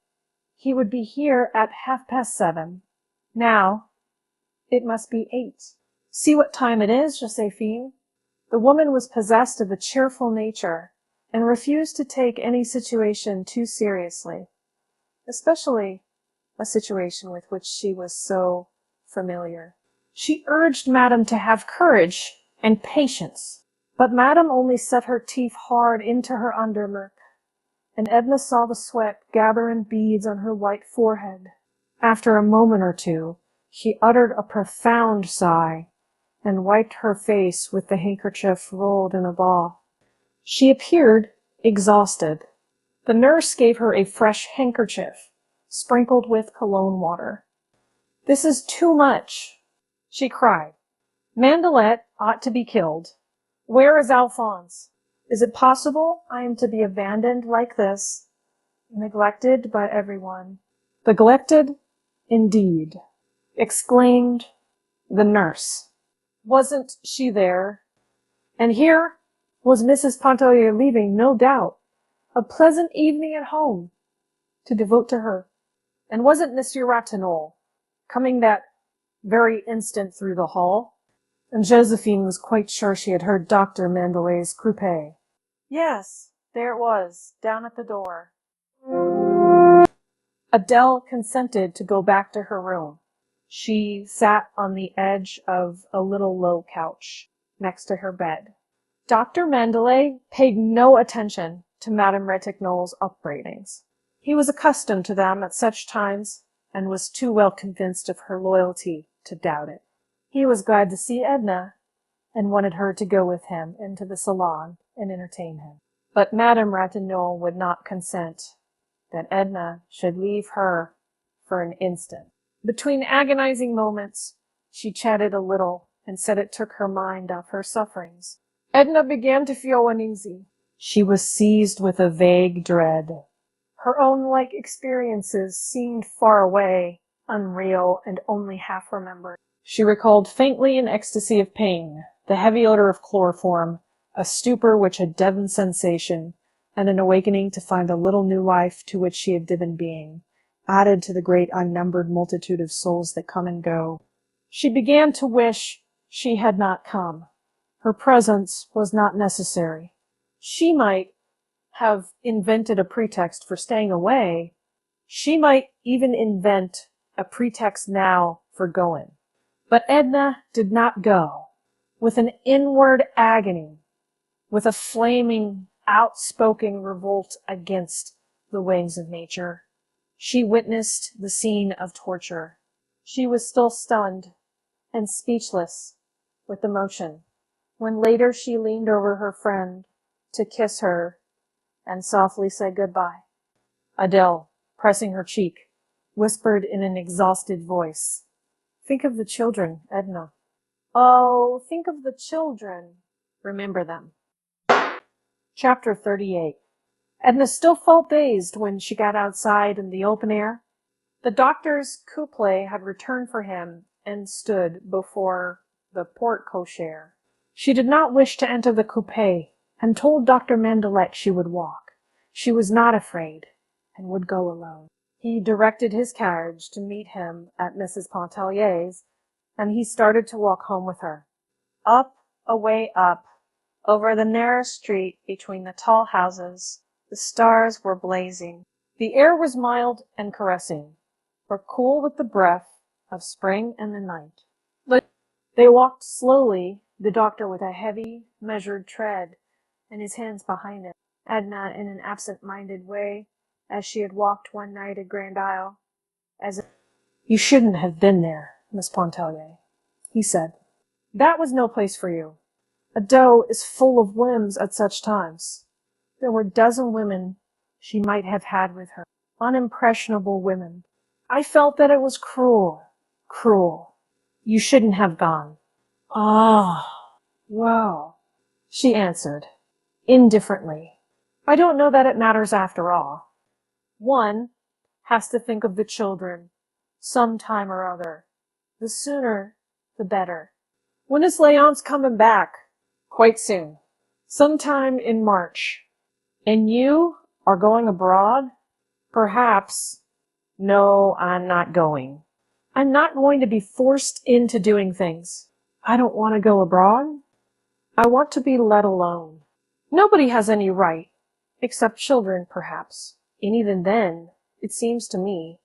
A: he would be here at 7:30. Now it must be 8. See what time it is, Josephine. The woman was possessed of a cheerful nature, and refused to take any situation too seriously, especially a situation with which she was so familiar. She urged Madame to have courage and patience, but Madame only set her teeth hard into her underlip, and Edna saw the sweat gather in beads on her white forehead. After a moment or two, she uttered a profound sigh, and wiped her face with the handkerchief rolled in a ball. She appeared exhausted. The nurse gave her a fresh handkerchief, sprinkled with cologne water. This is too much, she cried. Mandelet ought to be killed. Where is Alphonse? Is it possible I am to be abandoned like this, neglected by everyone? Neglected, indeed, exclaimed the nurse. Wasn't she there? And here was Mrs. Pontellier leaving, no doubt, a pleasant evening at home to devote to her. And wasn't Monsieur Ratinol coming that very instant through the hall? And Josephine was quite sure she had heard Dr. Mandelet's croupe. Yes, there it was, down at the door. Adele consented to go back to her room. She sat on the edge of a little low couch next to her bed. Dr. Mandelet paid no attention to Madame Ratignolle's upbraidings. He was accustomed to them at such times and was too well convinced of her loyalty to doubt it. He was glad to see Edna and wanted her to go with him into the salon and entertain him. But Madame Ratignolle would not consent that Edna should leave her for an instant. Between agonizing moments, she chatted a little and said it took her mind off her sufferings. Edna began to feel uneasy. She was seized with a vague dread. Her own like experiences seemed far away, unreal, and only half remembered. She recalled faintly an ecstasy of pain, the heavy odor of chloroform, a stupor which had deadened sensation, and an awakening to find a little new life to which she had given being, added to the great unnumbered multitude of souls that come and go. She began to wish she had not come. Her presence was not necessary. She might have invented a pretext for staying away. She might even invent a pretext now for going. But Edna did not go. With an inward agony, with a flaming, outspoken revolt against the ways of nature, she witnessed the scene of torture. She was still stunned and speechless with emotion when later she leaned over her friend to kiss her and softly say goodbye. Adele, pressing her cheek, whispered in an exhausted voice, "Think of the children, Edna." "Oh, think of the children. Remember them." Chapter 38. Edna still felt dazed when she got outside in the open air. The doctor's couple had returned for him and stood before the porte-cochere. She did not wish to enter the coupe and told Dr. Mandelet she would walk. She was not afraid and would go alone. He directed his carriage to meet him at Mrs. Pontellier's, and he started to walk home with her. Up, away up, over the narrow street between the tall houses, the stars were blazing. The air was mild and caressing, or cool with the breath of spring and the night. They walked slowly, the doctor with a heavy, measured tread, and his hands behind him, Edna in an absent-minded way, as she had walked one night at Grand Isle. "You shouldn't have been there, Miss Pontellier," he said. "That was no place for you. A doe is full of whims at such times. There were a dozen women she might have had with her, unimpressionable women. I felt that it was cruel, cruel. You shouldn't have gone." "Ah, well," she answered, indifferently. "I don't know that it matters after all. One has to think of the children some time or other. The sooner, the better." "When is Léonce coming back?" "Quite soon. Sometime in March." "And you are going abroad?" "Perhaps." "No, I'm not going. I'm not going to be forced into doing things." "I don't want to go abroad." "I want to be let alone. Nobody has any right, except children, perhaps. And even then, it seems to me,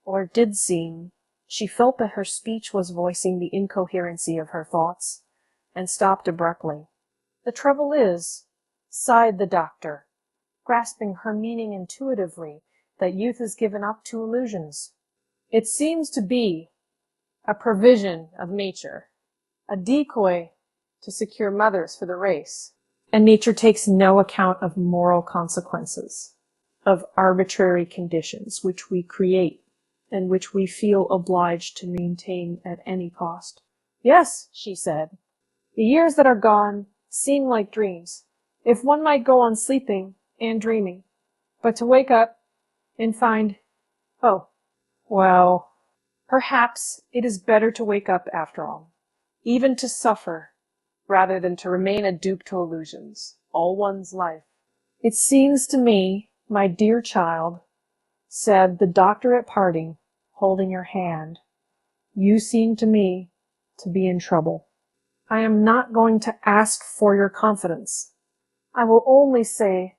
A: or it did seem," she felt that her speech was voicing the incoherency of her thoughts, and stopped abruptly. "The trouble is," sighed the doctor, grasping her meaning intuitively, "that youth is given up to illusions. It seems to be a provision of nature, a decoy to secure mothers for the race. And nature takes no account of moral consequences, of arbitrary conditions which we create and which we feel obliged to maintain at any cost. Yes, she said. The years that are gone seem like dreams, if one might go on sleeping and dreaming, but to wake up and find, oh, well, perhaps it is better to wake up after all, even to suffer, rather than to remain a dupe to illusions all one's life. It seems to me, my dear child, said the doctor at parting, holding her hand, you seem to me to be in trouble. I am not going to ask for your confidence. I will only say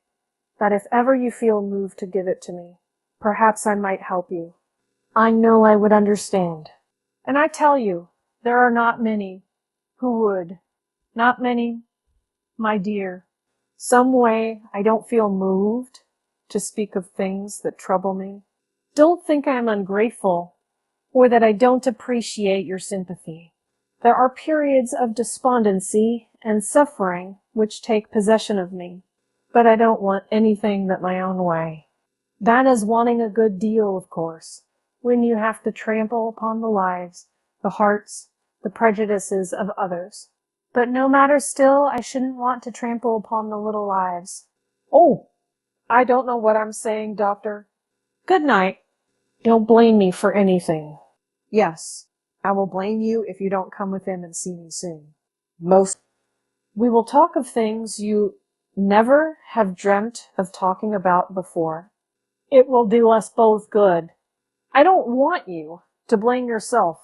A: that if ever you feel moved to give it to me, perhaps I might help you. I know I would understand. And I tell you, there are not many who would. Not many, my dear. Some way I don't feel moved to speak of things that trouble me. Don't think I am ungrateful or that I don't appreciate your sympathy. There are periods of despondency and suffering which take possession of me, but I don't want anything but my own way. That is wanting a good deal, of course, when you have to trample upon the lives, the hearts, the prejudices of others. But no matter still, I shouldn't want to trample upon the little lives. Oh, I don't know what I'm saying, Doctor. Good night. Don't blame me for anything. Yes, I will blame you if you don't come within and see me soon. We will talk of things you never have dreamt of talking about before. It will do us both good. I don't want you to blame yourself,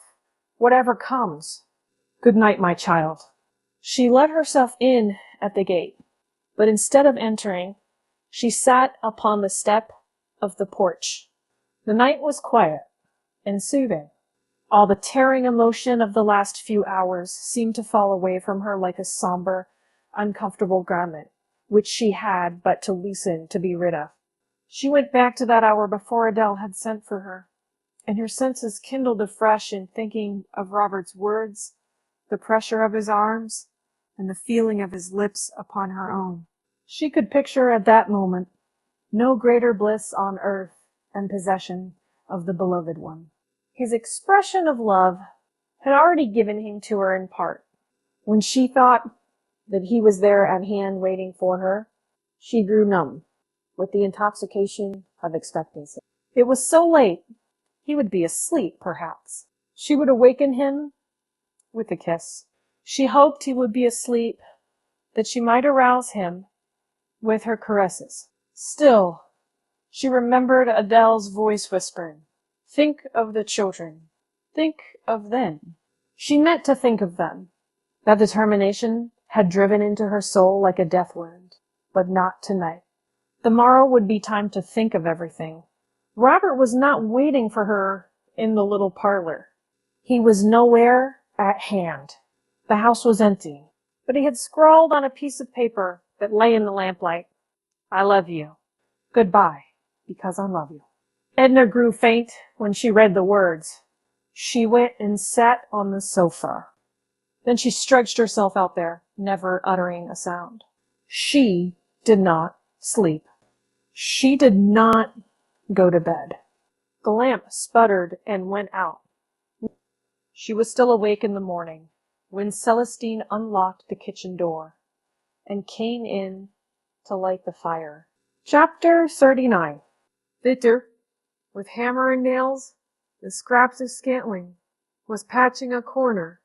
A: whatever comes. Good night, my child. She let herself in at the gate, but instead of entering, she sat upon the step of the porch. The night was quiet and soothing. All the tearing emotion of the last few hours seemed to fall away from her like a somber, uncomfortable garment, which she had but to loosen to be rid of. She went back to that hour before Adele had sent for her, and her senses kindled afresh in thinking of Robert's words, the pressure of his arms, and the feeling of his lips upon her own. She could picture at that moment no greater bliss on earth than possession of the beloved one. His expression of love had already given him to her in part. When she thought that he was there at hand waiting for her, she grew numb with the intoxication of expectancy. It was so late, he would be asleep, perhaps. She would awaken him with a kiss. She hoped he would be asleep, that she might arouse him with her caresses. Still, she remembered Adele's voice whispering, think of the children. Think of them. She meant to think of them. That determination had driven into her soul like a death wound, but not tonight. The morrow would be time to think of everything. Robert was not waiting for her in the little parlor. He was nowhere at hand. The house was empty, but he had scrawled on a piece of paper that lay in the lamplight, I love you. Goodbye, because I love you. Edna grew faint when she read the words. She went and sat on the sofa. Then she stretched herself out there, never uttering a sound. She did not sleep. She did not go to bed. The lamp sputtered and went out. She was still awake in the morning when Celestine unlocked the kitchen door and came in to light the fire. Chapter 39. Victor, with hammer and nails and scraps of scantling, was patching a corner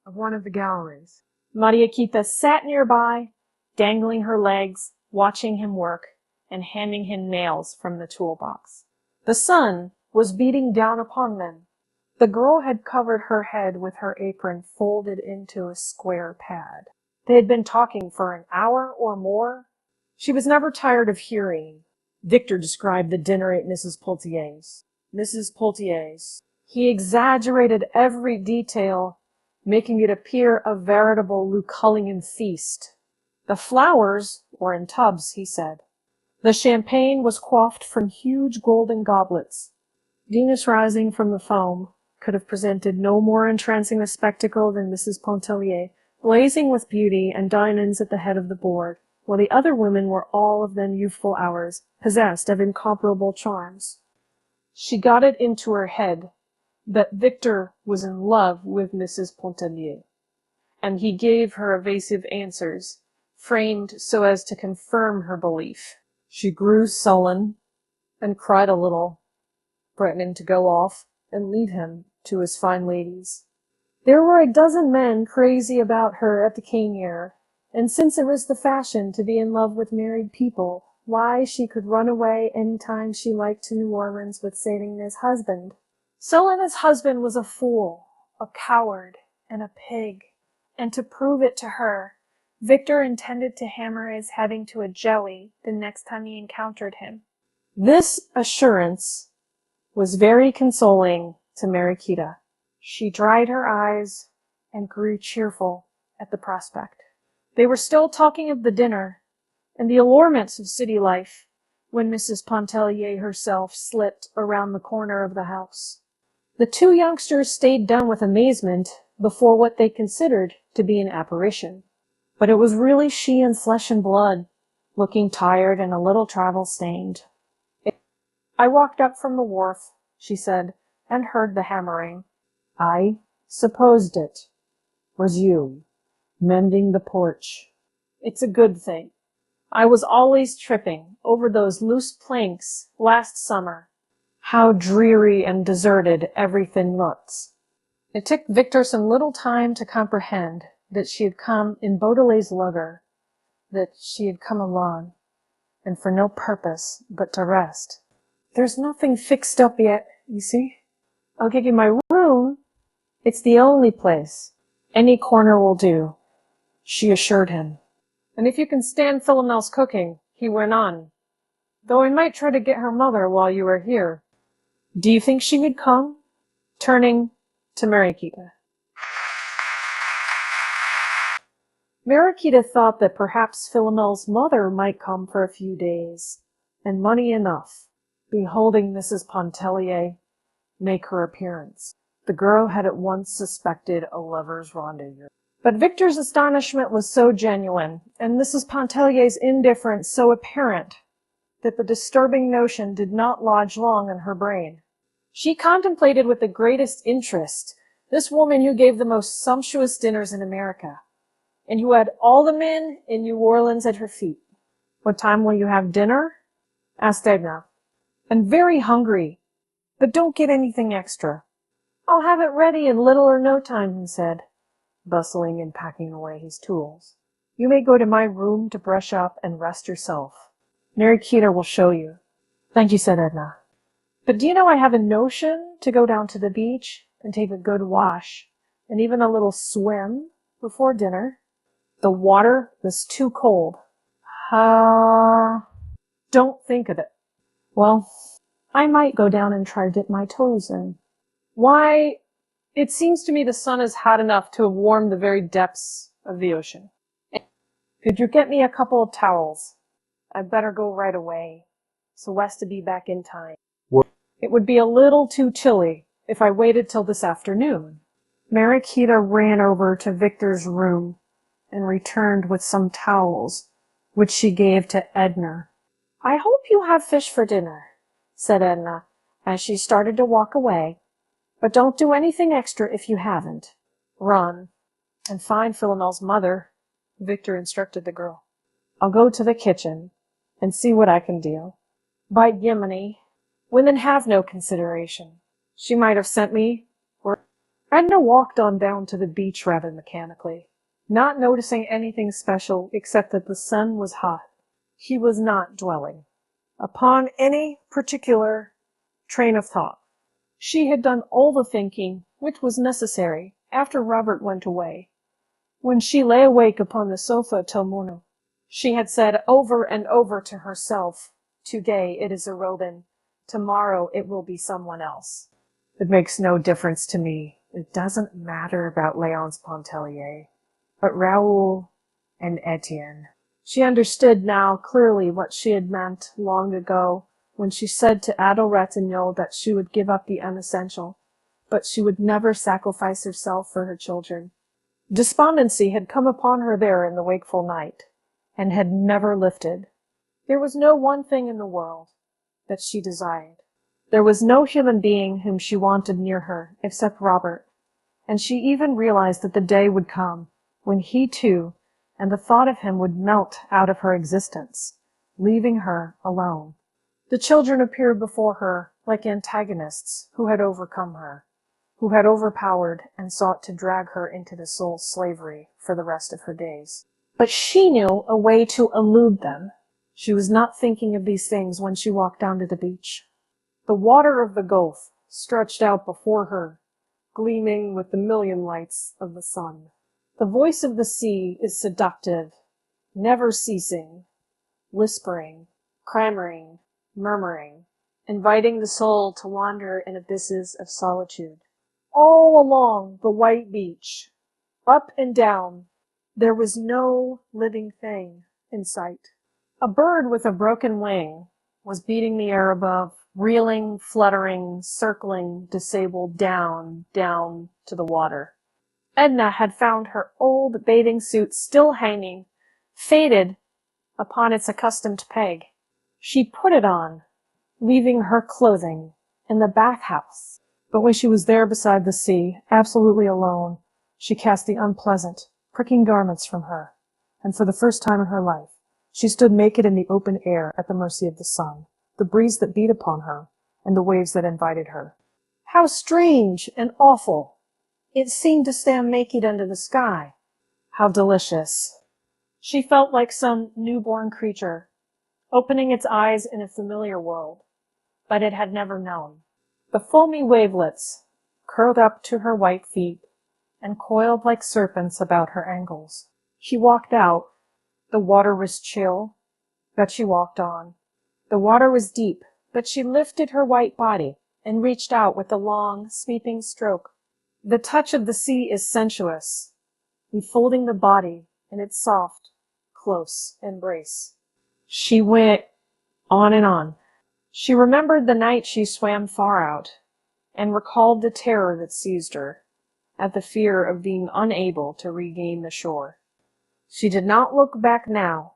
A: of one of the galleries. Mariquita sat nearby, dangling her legs, watching him work, and handing him nails from the toolbox. The sun was beating down upon them. The girl had covered her head with her apron folded into a square pad. They had been talking for an hour or more. She was never tired of hearing Victor describe the dinner at Mrs. Poultier's. Mrs. Poultier's. He exaggerated every detail, making it appear a veritable Lucullian feast. The flowers were in tubs, he said. The champagne was quaffed from huge golden goblets. Venus rising from the foam could have presented no more entrancing a spectacle than Mrs. Pontellier, blazing with beauty and diamonds at the head of the board, while the other women were all of them youthful hours, possessed of incomparable charms. She got it into her head, that Victor was in love with Mrs. Pontellier, and he gave her evasive answers, framed so as to confirm her belief. She grew sullen and cried a little, threatening to go off and leave him to his fine ladies. There were a dozen men crazy about her at the Caneer, and since it was the fashion to be in love with married people, why, she could run away any time she liked to New Orleans with Salina's husband. Salina's husband was a fool, a coward, and a pig, and to prove it to her, Victor intended to hammer his head into a jelly the next time he encountered him. This assurance was very consoling to Mariquita. She dried her eyes and grew cheerful at the prospect. They were still talking of the dinner and the allurements of city life when Mrs. Pontellier herself slipped around the corner of the house. The two youngsters stayed dumb with amazement before what they considered to be an apparition. But it was really she in flesh and blood, looking tired and a little travel-stained. I walked up from the wharf, she said, and heard the hammering. I supposed it was you, mending the porch. It's a good thing. I was always tripping over those loose planks last summer. How dreary and deserted everything looks. It took Victor some little time to comprehend that she had come in Beaudelet's lugger, that she had come alone, and for no purpose but to rest. There's nothing fixed up yet, you see. I'll give you my room. It's the only place. Any corner will do, she assured him. And if you can stand Philomel's cooking, he went on, though I might try to get her mother while you are here. Do you think she would come? Turning to Mariquita. Mariquita thought that perhaps Philomel's mother might come for a few days, and money enough, beholding Mrs. Pontellier make her appearance. The girl had at once suspected a lover's rendezvous. But Victor's astonishment was so genuine, and Mrs. Pontellier's indifference so apparent, that the disturbing notion did not lodge long in her brain. She contemplated with the greatest interest this woman who gave the most sumptuous dinners in America, and who had all the men in New Orleans at her feet. What time will you have dinner? Asked Edna. I'm very hungry, but don't get anything extra. I'll have it ready in little or no time, he said, bustling and packing away his tools. You may go to my room to brush up and rest yourself. Mariquita will show you. Thank you, said Edna. But do you know I have a notion to go down to the beach and take a good wash, and even a little swim before dinner? The water was too cold. Don't think of it. Well, I might go down and try to dip my toes in. Why, it seems to me the sun is hot enough to have warmed the very depths of the ocean. Could you get me a couple of towels? I'd better go right away, so as to be back in time. It would be a little too chilly if I waited till this afternoon. Mariquita ran over to Victor's room and returned with some towels, which she gave to Edna. I hope you have fish for dinner, said Edna, as she started to walk away. But don't do anything extra if you haven't. Run and find Philomel's mother, Victor instructed the girl. I'll go to the kitchen and see what I can do. By Yemeni, women have no consideration. She might have sent me, or Edna walked on down to the beach rather mechanically, not noticing anything special except that the sun was hot. He was not dwelling upon any particular train of thought. She had done all the thinking which was necessary after Robert went away. When she lay awake upon the sofa till morning, she had said over and over to herself, today it is a Robin, tomorrow it will be someone else. It makes no difference to me. It doesn't matter about Léonce Pontellier, but Raoul and Etienne. She understood now clearly what she had meant long ago when she said to Adèle Ratignolle that she would give up the unessential, but she would never sacrifice herself for her children. Despondency had come upon her there in the wakeful night, and had never lifted. There was no one thing in the world that she desired. There was no human being whom she wanted near her except Robert, and she even realized that the day would come when he too, and the thought of him would melt out of her existence, leaving her alone. The children appeared before her like antagonists who had overcome her, who had overpowered and sought to drag her into the soul slavery for the rest of her days. But she knew a way to elude them. She was not thinking of these things when she walked down to the beach. The water of the Gulf stretched out before her, gleaming with the million lights of the sun. The voice of the sea is seductive, never ceasing, whispering, clamoring, murmuring, inviting the soul to wander in abysses of solitude. All along the white beach, up and down, there was no living thing in sight. A bird with a broken wing was beating the air above, reeling, fluttering, circling, disabled, down, down to the water. Edna had found her old bathing suit still hanging, faded, upon its accustomed peg. She put it on, leaving her clothing in the bathhouse. But when she was there beside the sea, absolutely alone, she cast the unpleasant, pricking garments from her, and for the first time in her life, she stood naked in the open air at the mercy of the sun, the breeze that beat upon her, and the waves that invited her. How strange and awful! It seemed to stand naked under the sky. How delicious! She felt like some newborn creature, opening its eyes in a familiar world, but it had never known. The foamy wavelets curled up to her white feet and coiled like serpents about her ankles. She walked out. The water was chill, but she walked on. The water was deep, but she lifted her white body and reached out with a long, sweeping stroke. The touch of the sea is sensuous, enfolding the body in its soft, close embrace. She went on and on. She remembered the night she swam far out, and recalled the terror that seized her at the fear of being unable to regain the shore. She did not look back now,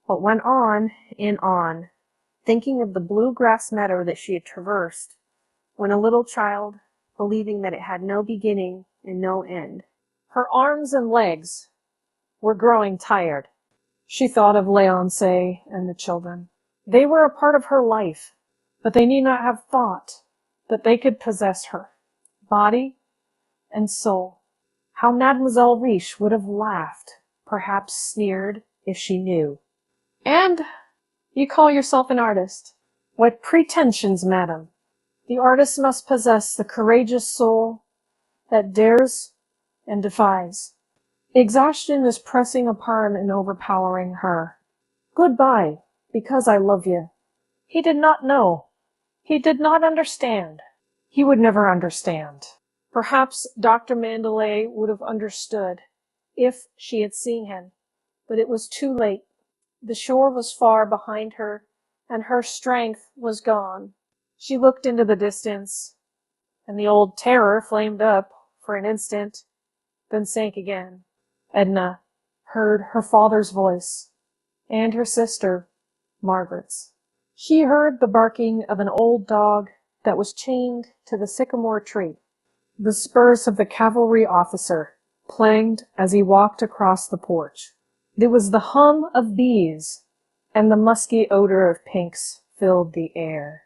A: but went on and on, thinking of the blue grass meadow that she had traversed when a little child, believing that it had no beginning and no end. Her arms and legs were growing tired. She thought of Leonce and the children. They were a part of her life, but they need not have thought that they could possess her, body and soul. How Mademoiselle Riche would have laughed, perhaps sneered, if she knew. And you call yourself an artist? What pretensions, madam! The artist must possess the courageous soul that dares and defies. Exhaustion is pressing upon and overpowering her. Goodbye, because I love you. He did not know. He did not understand. He would never understand. Perhaps Dr. Mandelet would have understood if she had seen him, but it was too late. The shore was far behind her, and her strength was gone. She looked into the distance, and the old terror flamed up for an instant, then sank again. Edna heard her father's voice, and her sister, Margaret's. She heard the barking of an old dog that was chained to the sycamore tree. The spurs of the cavalry officer clanged as he walked across the porch. There was the hum of bees, and the musky odor of pinks filled the air.